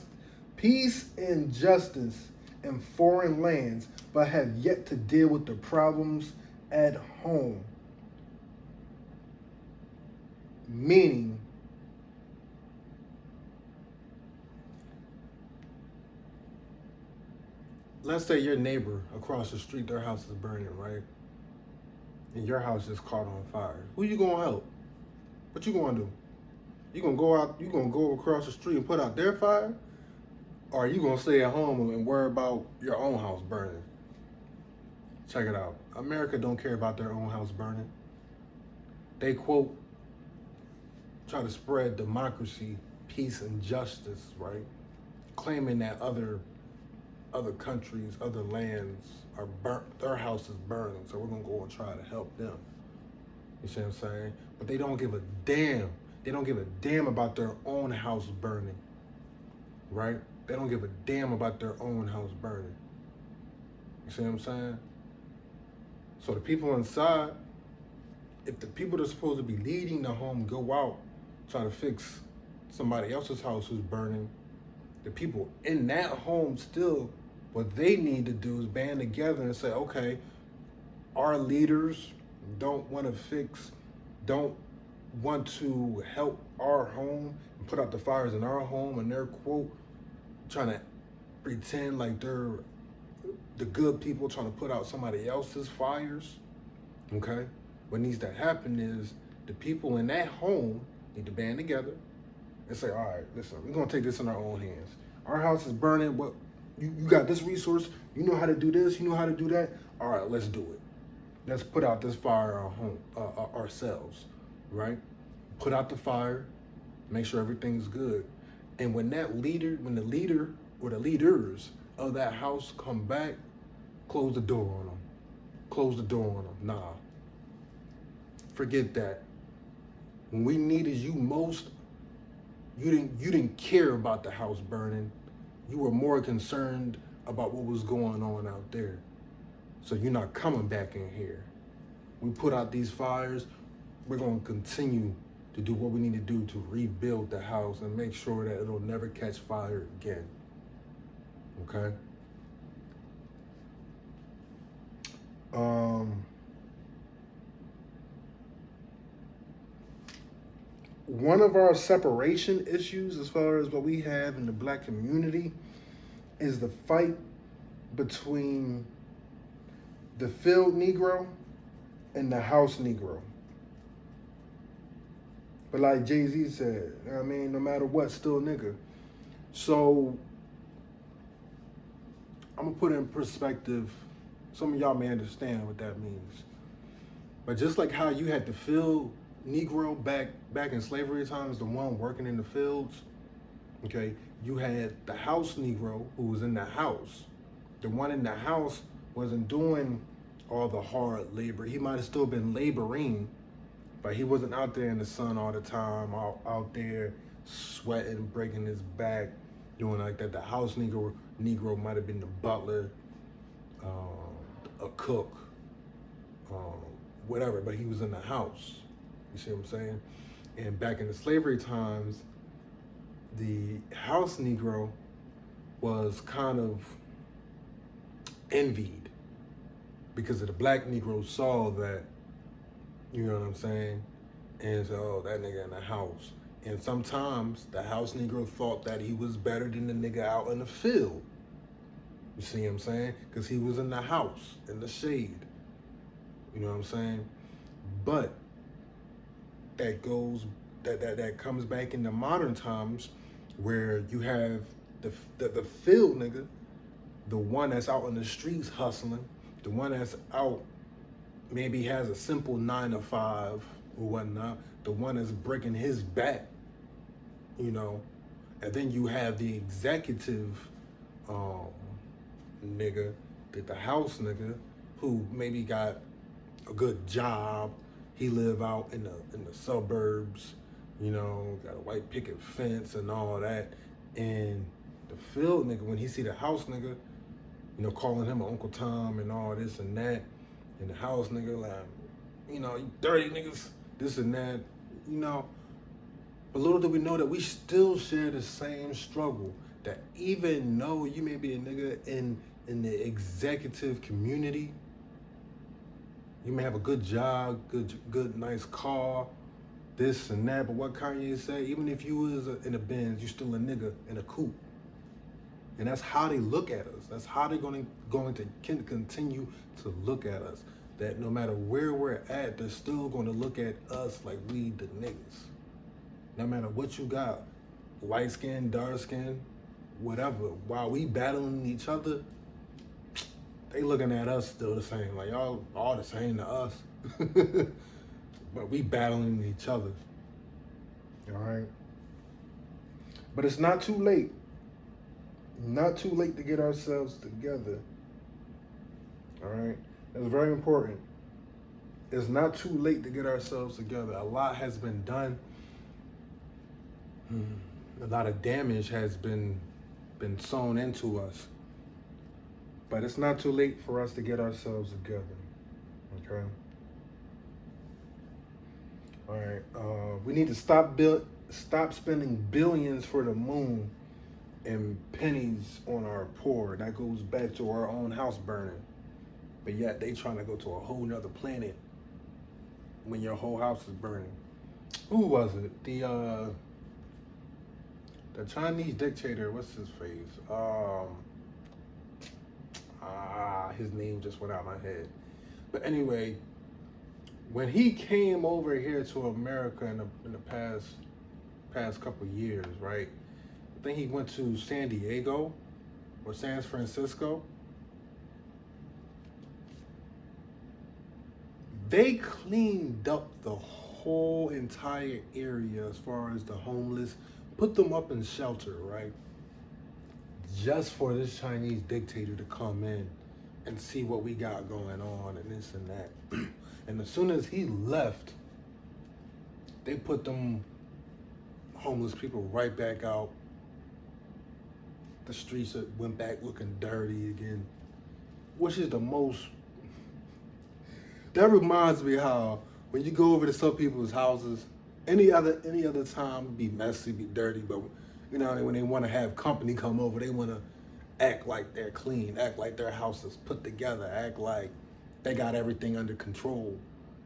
in foreign lands, but have yet to deal with the problems at home. Meaning, let's say your neighbor across the street, their house is burning, right? And your house is caught on fire. Who you gonna help? What you gonna do? You gonna go across the street and put out their fire? Or are you gonna stay at home and worry about your own house burning? Check it out. America don't care about their own house burning. They quote, try to spread democracy, peace, and justice, right? Claiming that other countries, other lands are burnt, their house is burning, so we're gonna go and try to help them. You see what I'm saying? But they don't give a damn. They don't give a damn about their own house burning, right? They don't give a damn about their own house burning. You see what I'm saying? So the people inside, if the people that are supposed to be leading the home go out, try to fix somebody else's house who's burning, the people in that home still, what they need to do is band together and say, okay, our leaders don't want to help our home and put out the fires in our home, and they're, quote, trying to pretend like they're the good people trying to put out somebody else's fires. Okay? What needs to happen is the people in that home need to band together and say, all right, listen, we're gonna take this in our own hands. Our house is burning. What you got this resource, you know how to do this, you know how to do that. All right, let's do it. Let's put out this fire our home ourselves, right? Put out the fire, make sure everything's good. And when the leader or the leaders of that house come back, close the door on them. Close the door on them. Nah. Forget that. When we needed you most, you didn't care about the house burning. You were more concerned about what was going on out there. So you're not coming back in here. We put out these fires. We're going to continue to do what we need to do to rebuild the house and make sure that it'll never catch fire again. Okay? One of our separation issues as far as what we have in the black community is the fight between the field Negro and the house Negro. But like Jay-Z said, I mean, no matter what, still nigga. So I'm gonna put it in perspective. Some of y'all may understand what that means. But just like how you had the field Negro back in slavery times, the one working in the fields, okay, you had the house Negro who was in the house. The one in the house wasn't doing all the hard labor. He might have still been laboring, but he wasn't out there in the sun all the time, out there sweating, breaking his back, doing like that. The house Negro might have been the butler, a cook, whatever, but he was in the house. You see what I'm saying? And back in the slavery times, the house Negro was kind of envied because of the black Negro saw that, you know what I'm saying? And so, oh, that nigga in the house. And sometimes the house Negro thought that he was better than the nigga out in the field. You see what I'm saying? Because he was in the house, in the shade. You know what I'm saying? But that comes back into modern times where you have the field nigga, the one that's out in the streets hustling, the one that's out maybe has a simple 9 to 5 or whatnot, the one that's breaking his back, you know, and then you have the executive nigga, the house nigga, who maybe got a good job. He live out in the suburbs, you know, got a white picket fence and all that. And the field nigga, when he see the house nigga, you know, calling him Uncle Tom and all this and that, and the house nigga like, you know, you dirty niggas, this and that, you know. But little do we know that we still share the same struggle. That even though you may be a nigga in the executive community, you may have a good job, good nice car, this and that, but what Kanye say, even if you was in a Benz, you still a nigga in a coupe. And that's how they look at us. That's how they're going to continue to look at us. That no matter where we're at, they're still going to look at us like we the niggas. No matter what you got, light skin, dark skin, whatever. While we battling each other, they looking at us still the same. Like, y'all all the same to us. But we battling each other. All right? But it's not too late. Not too late to get ourselves together. All right? That's very important. It's not too late to get ourselves together. A lot has been done. A lot of damage has been sown into us. But it's not too late for us to get ourselves together. Okay? All right. We need to stop spending billions for the moon and pennies on our poor. That goes back to our own house burning. But yet they trying to go to a whole nother planet when your whole house is burning. Who was it? The Chinese dictator, what's his face? His name just went out of my head. But anyway, when he came over here to America in the past couple years, right? I think he went to San Diego or San Francisco. They cleaned up the whole entire area as far as the homeless, put them up in shelter, right? Just for this Chinese dictator to come in and see what we got going on and this and that. And as soon as he left, they put them homeless people right back out. The streets went back looking dirty again, which is the most. That reminds me how when you go over to some people's houses, any other time it'd be messy, be dirty, but you know when they want to have company come over, they want to act like they're clean, act like their house is put together, act like they got everything under control.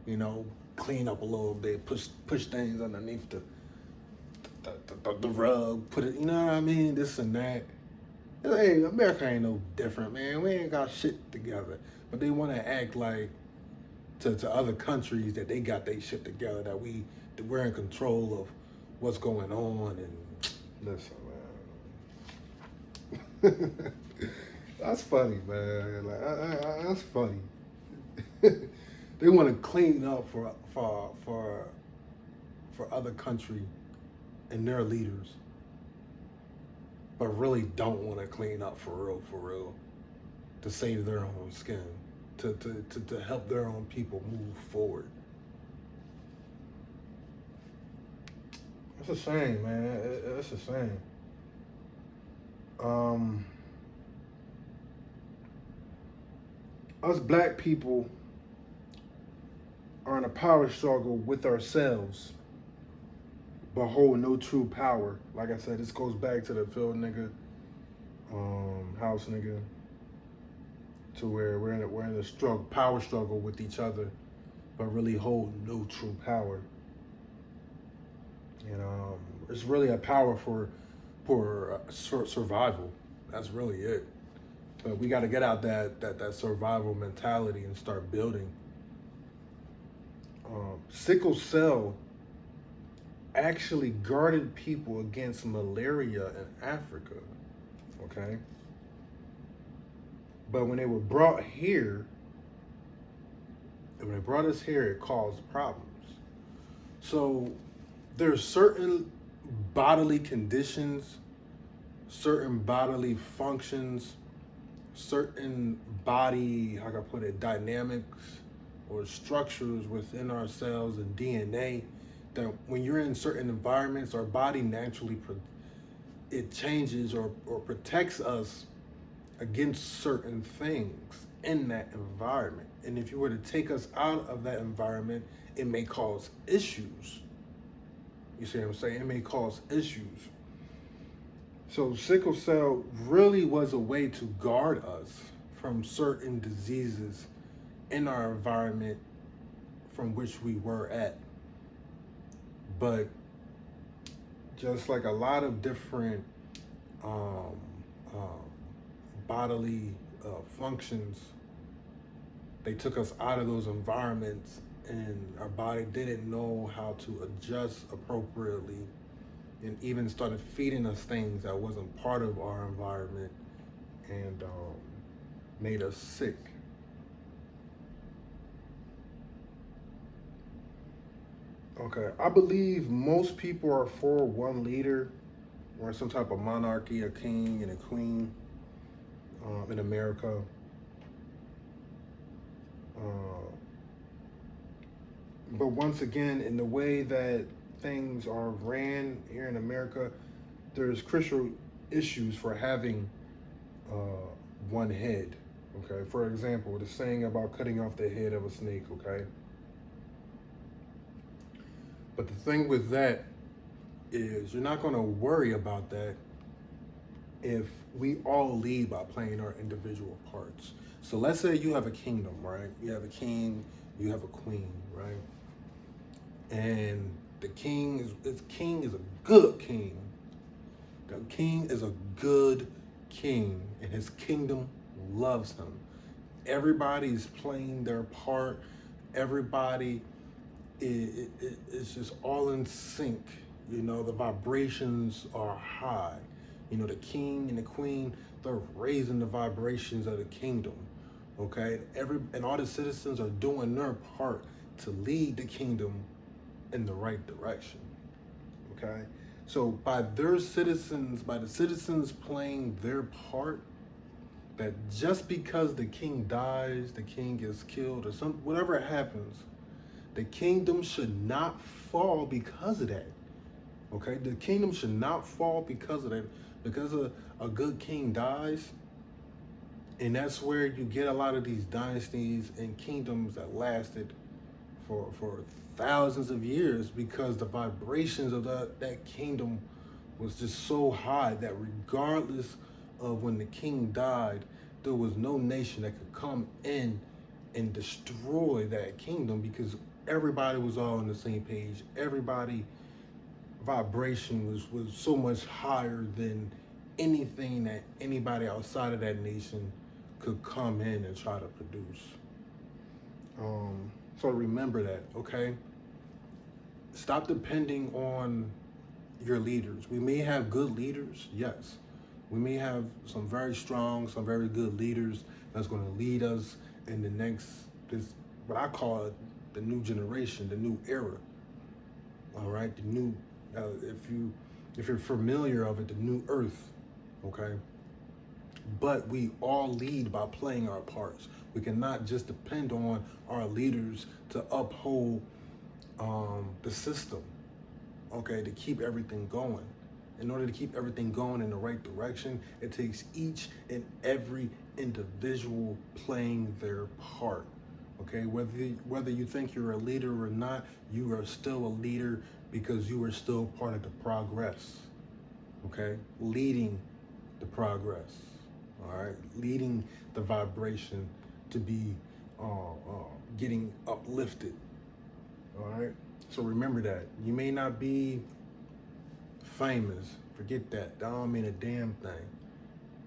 You know, clean up a little bit, push things underneath the rug, put it. You know what I mean? This and that. Hey, America ain't no different, man. We ain't got shit together, but they want to act like to other countries that they got their shit together, that we're in control of what's going on. And listen, man, that's funny, man. Like that's funny. They want to clean up for other country and their leaders, but really don't want to clean up for real, to save their own skin. To help their own people move forward. It's a shame, man. It's a shame. Us black people are in a power struggle with ourselves, but hold no true power. Like I said, this goes back to the field nigga, house nigga, to where we're in a power struggle with each other, but really hold no true power. You know, it's really a power for survival. That's really it. But we got to get out that survival mentality and start building. Sickle cell actually guarded people against malaria in Africa. Okay. But when they were brought here, and when they brought us here, it caused problems. So there's certain bodily conditions, certain bodily functions, certain body, how can I put it, dynamics or structures within our cells and DNA that when you're in certain environments, our body naturally, it changes or protects us against certain things in that environment. And if you were to take us out of that environment, it may cause issues. You see what I'm saying? It may cause issues. So sickle cell really was a way to guard us from certain diseases in our environment from which we were at. But just like a lot of different bodily functions, they took us out of those environments and our body didn't know how to adjust appropriately and even started feeding us things that wasn't part of our environment and made us sick. Okay, I believe most people are for one leader or some type of monarchy, a king and a queen in America. But once again, in the way that things are ran here in America, there's crucial issues for having one head. Okay, for example, the saying about cutting off the head of a snake. Okay, but the thing with that is you're not going to worry about that if we all lead by playing our individual parts. So let's say you have a kingdom, right? You have a king, you have a queen, right? And the king is a good king. The king is a good king, and his kingdom loves him. Everybody's playing their part. Everybody is just all in sync. You know, the vibrations are high. You know, the king and the queen, they're raising the vibrations of the kingdom. Okay, and all the citizens are doing their part to lead the kingdom in the right direction. Okay, so by the citizens playing their part, that just because the king dies, the king gets killed, or whatever happens, the kingdom should not fall because of that. Okay, the kingdom should not fall because of that. Because a good king dies, and that's where you get a lot of these dynasties and kingdoms that lasted for thousands of years, because the vibrations of that kingdom was just so high that regardless of when the king died, there was no nation that could come in and destroy that kingdom, because everybody was all on the same page. Everybody vibration was so much higher than anything that anybody outside of that nation could come in and try to produce. So remember that, okay? Stop depending on your leaders. We may have good leaders, yes. We may have some very strong, some very good leaders that's going to lead us in the next, this what I call it, the new generation, the new era. All right, the new, if you're familiar of it, the new earth. Okay, but we all lead by playing our parts. We cannot just depend on our leaders to uphold the system, okay, to keep everything going. In order to keep everything going in the right direction, it takes each and every individual playing their part. Okay, whether you think you're a leader or not, you are still a leader because you are still part of the progress. Okay, leading the progress. All right, leading the vibration to be getting uplifted. All right, so remember that you may not be famous. Forget that. That don't mean a damn thing.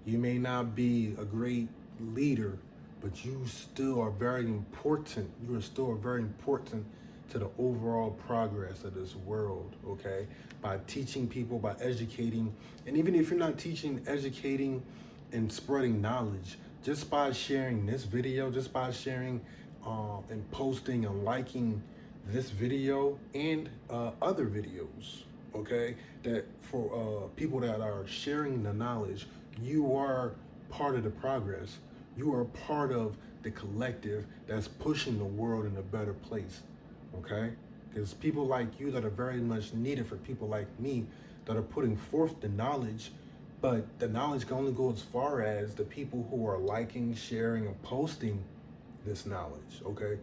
You may not be a great leader, but you still are very important. You are still very important to the overall progress of this world, okay? By teaching people, by educating, and even if you're not teaching, educating, and spreading knowledge, just by sharing this video, just by sharing and posting and liking this video and other videos, okay? That for people that are sharing the knowledge, you are part of the progress. You are part of the collective that's pushing the world in a better place, okay? Because people like you that are very much needed for people like me that are putting forth the knowledge, but the knowledge can only go as far as the people who are liking, sharing, and posting this knowledge, okay?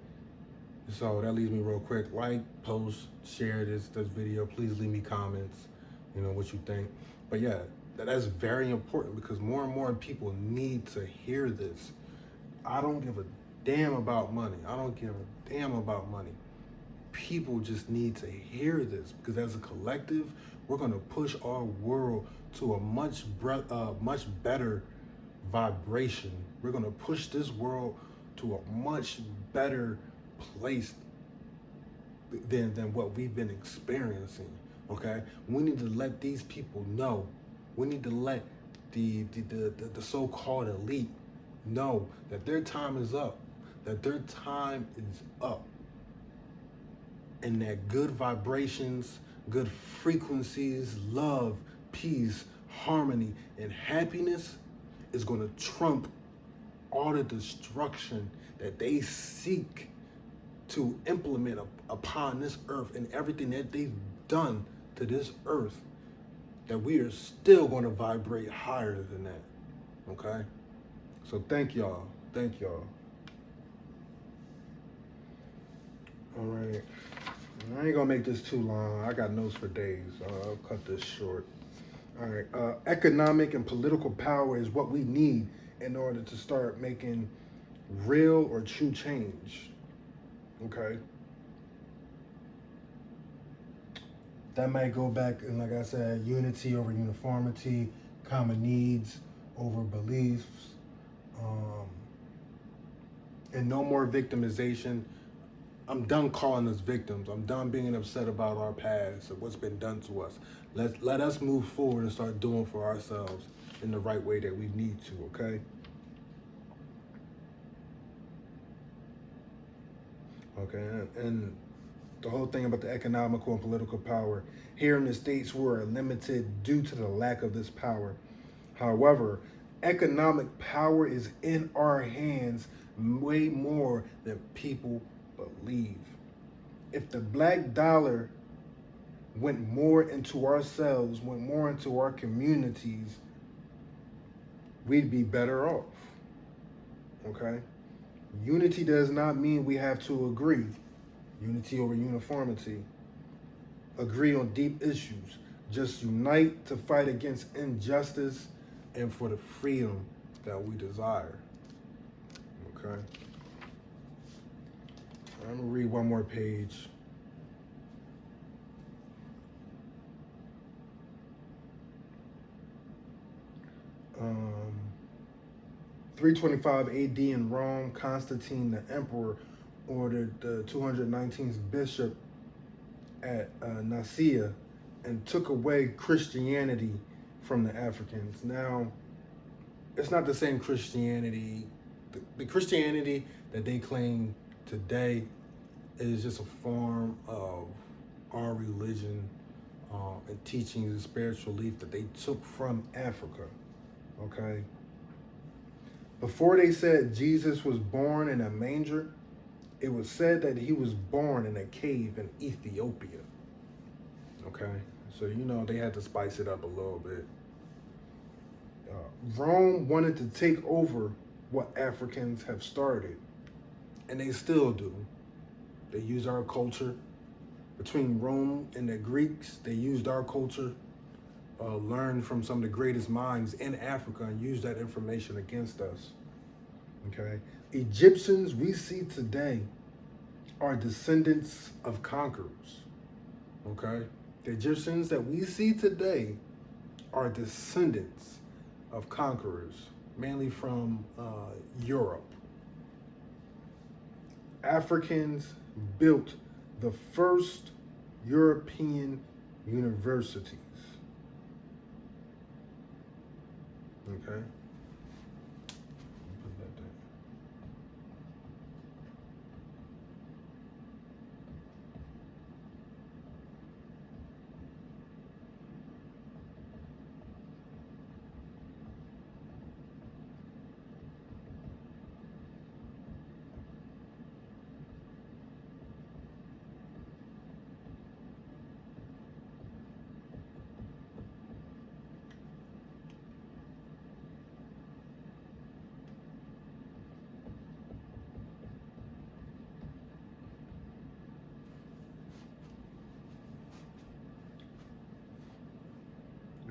So that leaves me real quick. Like, post, share this video. Please leave me comments, you know, what you think. But yeah, that's very important because more and more people need to hear this. I don't give a damn about money. I don't give a damn about money. People just need to hear this because as a collective, we're going to push our world to a much better vibration. We're going to push this world to a much better place than what we've been experiencing. Okay, we need to let these people know. We need to let the so-called elite know that their time is up. That their time is up. And that good vibrations, good frequencies, love, peace, harmony, and happiness is going to trump all the destruction that they seek to implement upon this earth, and everything that they've done to this earth, that we are still going to vibrate higher than that. Okay? So thank y'all. Thank y'all. All right. I ain't gonna make this too long. I got notes for days. I'll cut this short. All right. Economic and political power is what we need in order to start making real or true change. Okay. That might go back, and like I said, unity over uniformity, common needs over beliefs, Um, and no more victimization. I'm done calling us victims. I'm done being upset about our past and what's been done to us. Let us move forward and start doing for ourselves in the right way that we need to, okay? Okay, and the whole thing about the economical and political power. Here in the States, we're limited due to the lack of this power. However, economic power is in our hands way more than people believe. If the black dollar went more into ourselves, went more into our communities, we'd be better off. Okay? Unity does not mean we have to agree. Unity over uniformity. Agree on deep issues. Just unite to fight against injustice and for the freedom that we desire. Okay? I'm gonna read one more page. 325 AD in Rome, Constantine the emperor ordered the 219th bishop at Nicaea and took away Christianity from the Africans. Now, it's not the same Christianity. The Christianity that they claim today is just a form of our religion and teachings and spiritual belief that they took from Africa. Okay? Before they said Jesus was born in a manger, it was said that he was born in a cave in Ethiopia. Okay? So, they had to spice it up a little bit. Rome wanted to take over what Africans have started, and they still do. They use our culture. Between Rome and the Greeks, they used our culture, learned from some of the greatest minds in Africa, and used that information against us. Okay? Egyptians we see today are descendants of conquerors. Okay? The Egyptians that we see today are descendants of conquerors, mainly from Europe. Africans built the first European universities. Okay? Put that there.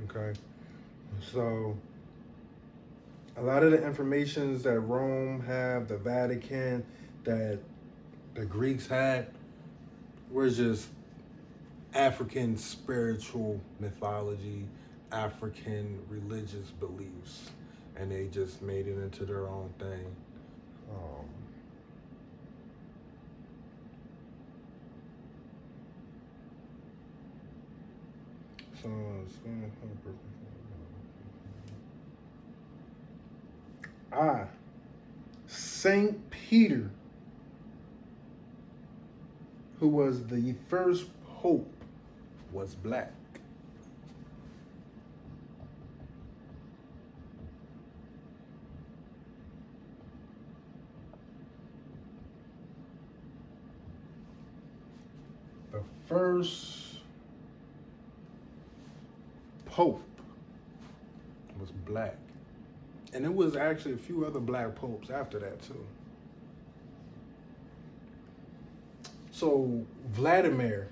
Okay, so a lot of the informations that Rome have, the Vatican, that the Greeks had, were just African spiritual mythology, African religious beliefs, and they just made it into their own thing. Um, Saint Peter, who was the first pope, was black. The first pope was black. And there was actually a few other black popes after that too. So Vladimir,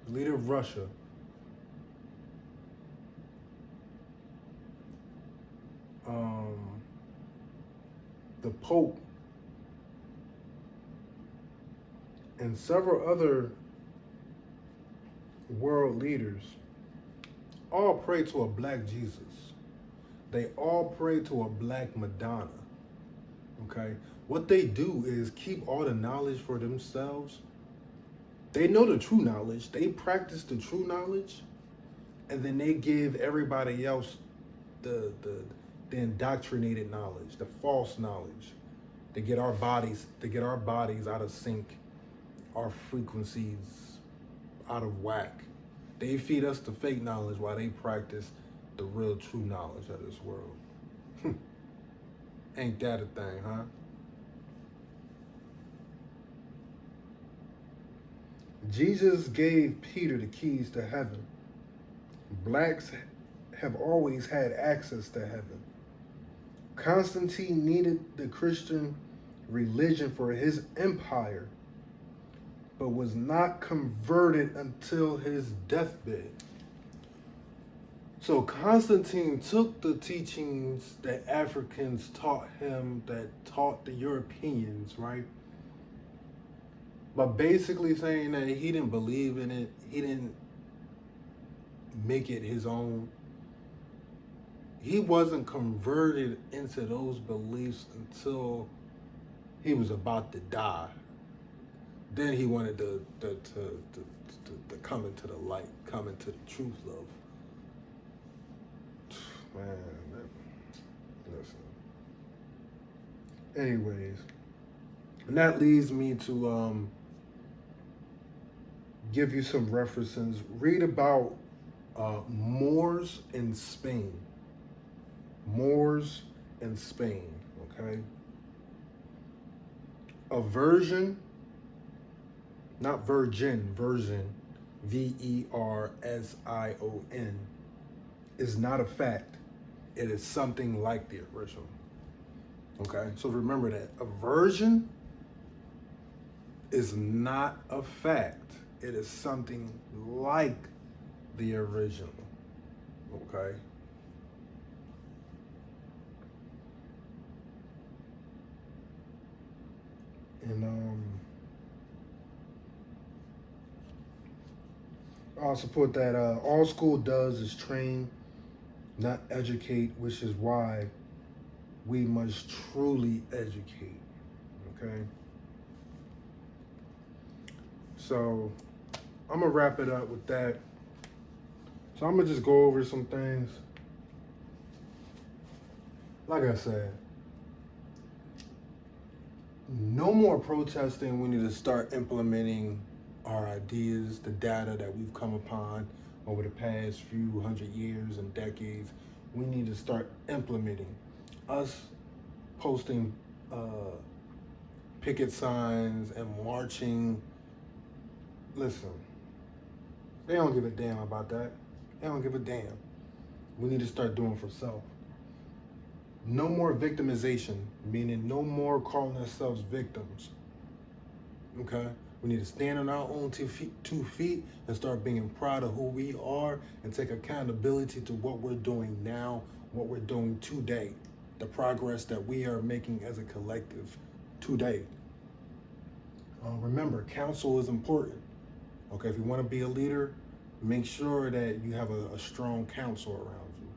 the leader of Russia, the Pope, and several other world leaders all pray to a black Jesus. They all pray to a black Madonna. Okay? What they do is keep all the knowledge for themselves. They know the true knowledge, they practice the true knowledge, and then they give everybody else the indoctrinated knowledge, the false knowledge. They get our bodies out of sync, our frequencies out of whack. They feed us the fake knowledge while they practice the real true knowledge of this world. Ain't that a thing, huh? Jesus gave Peter the keys to heaven. Blacks have always had access to heaven. Constantine needed the Christian religion for his empire, but was not converted until his deathbed. So Constantine took the teachings that Africans taught him, that taught the Europeans, right? But basically saying that he didn't believe in it, he didn't make it his own. He wasn't converted into those beliefs until he was about to die. Then he wanted to come into the light, come into the truth of. Man, listen. Anyways, and that leads me to give you some references. Read about Moors in Spain. Moors in Spain, okay? A version, not virgin, version, Version, is not a fact. It is something like the original. Okay, so remember that. A version is not a fact. It is something like the original. Okay. And I also put that all school does is train, not educate, which is why we must truly educate. Okay. So I'm gonna wrap it up with that. So I'm gonna just go over some things. Like I said, no more protesting. We need to start implementing our ideas, the data that we've come upon over the past few hundred years and decades. We need to start implementing. Us posting picket signs and marching. Listen, they don't give a damn about that. They don't give a damn. We need to start doing for self. No more victimization, meaning no more calling ourselves victims. Okay? We need to stand on our own 2 feet and start being proud of who we are and take accountability to what we're doing now, what we're doing today, the progress that we are making as a collective today. Remember, counsel is important. Okay, if you want to be a leader, make sure that you have a strong counsel around you.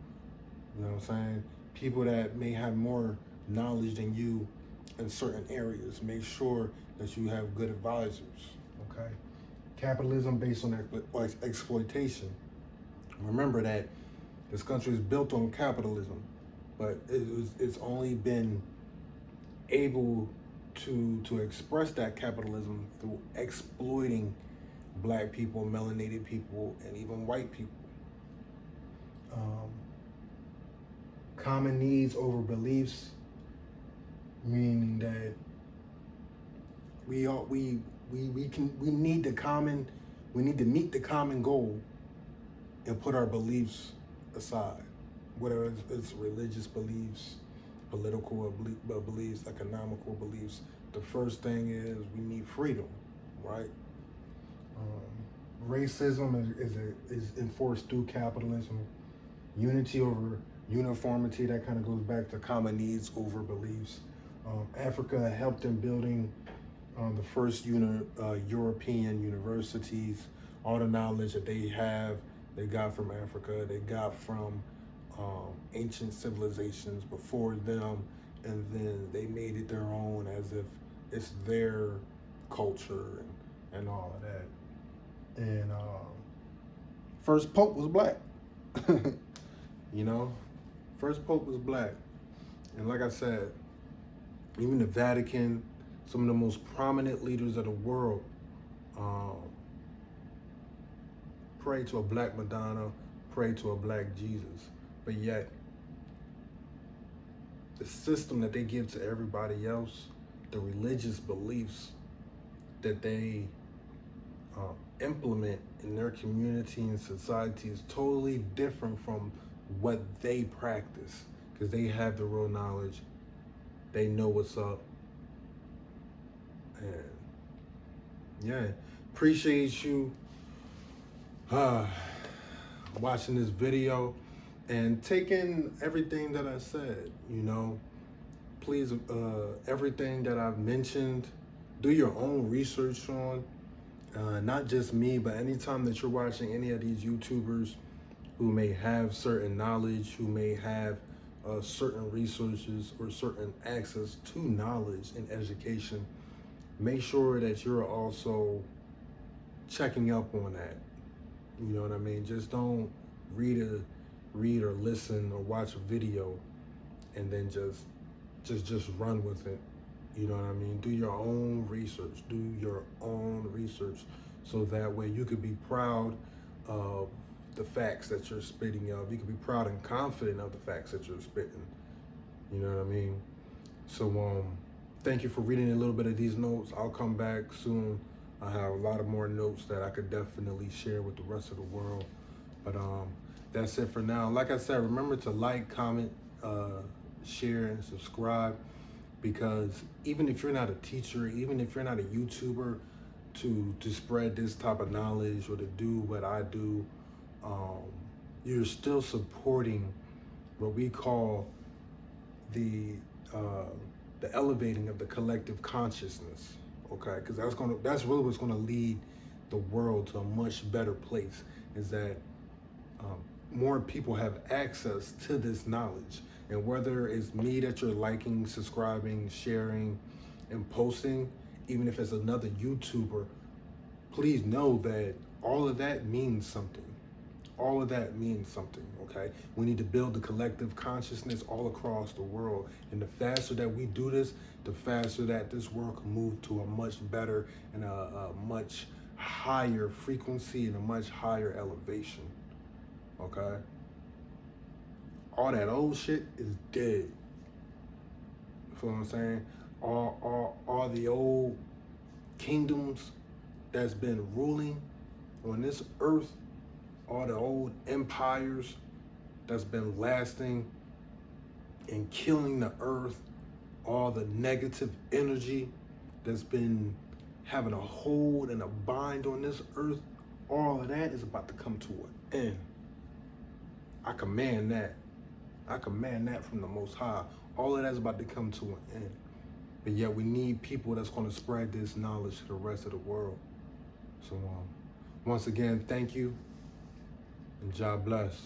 You know what I'm saying? People that may have more knowledge than you in certain areas. Make sure that you have good advisors. Okay? Capitalism based on exploitation. Remember that this country is built on capitalism, but it's only been able to express that capitalism through exploiting Black people, melanated people, and even white people. Common needs over beliefs, meaning that we need to meet the common goal and put our beliefs aside, whether it's religious beliefs, political beliefs, economical beliefs. The first thing is we need freedom, right? Racism is enforced through capitalism. Unity over uniformity, that kind of goes back to common needs over beliefs. Africa helped in building the first European universities. All the knowledge that they got from Africa, they got from ancient civilizations before them, and then they made it their own as if it's their culture and all of that. And first pope was black. You know, first pope was black. And like I said, even the Vatican, some of the most prominent leaders of the world, pray to a black Madonna, pray to a black Jesus. But yet, the system that they give to everybody else, the religious beliefs that they implement in their community and society is totally different from what they practice, because they have the real knowledge. They know what's up. And yeah, appreciate you watching this video and taking everything that I said. You know, please, everything that I've mentioned, do your own research on. Not just me, but anytime that you're watching any of these YouTubers who may have certain knowledge, who may have certain resources or certain access to knowledge and education, make sure that you're also checking up on that. You know what I mean? Just don't read or listen or watch a video and then just run with it. You know what I mean? Do your own research. Do your own research, so that way you could be proud of the facts that you're spitting of. You could be proud and confident of the facts that you're spitting. You know what I mean? So thank you for reading a little bit of these notes. I'll come back soon. I have a lot of more notes that I could definitely share with the rest of the world. But that's it for now. Like I said, remember to like, comment, share, and subscribe. Because even if you're not a teacher, even if you're not a YouTuber, to spread this type of knowledge or to do what I do, you're still supporting what we call the elevating of the collective consciousness. Okay, because that's really what's gonna lead the world to a much better place. Is that more people have access to this knowledge. And whether it's me that you're liking, subscribing, sharing, and posting, even if it's another YouTuber, please know that all of that means something. All of that means something, okay? We need to build the collective consciousness all across the world. And the faster that we do this, the faster that this world can move to a much better and a much higher frequency and a much higher elevation, okay? All that old shit is dead. You feel what I'm saying? All the old kingdoms that's been ruling on this earth, all the old empires that's been lasting and killing the earth, all the negative energy that's been having a hold and a bind on this earth, all of that is about to come to an end. I command that. I command that from the Most High. All of that's about to come to an end. But yet we need people that's going to spread this knowledge to the rest of the world. So once again, thank you, and God bless.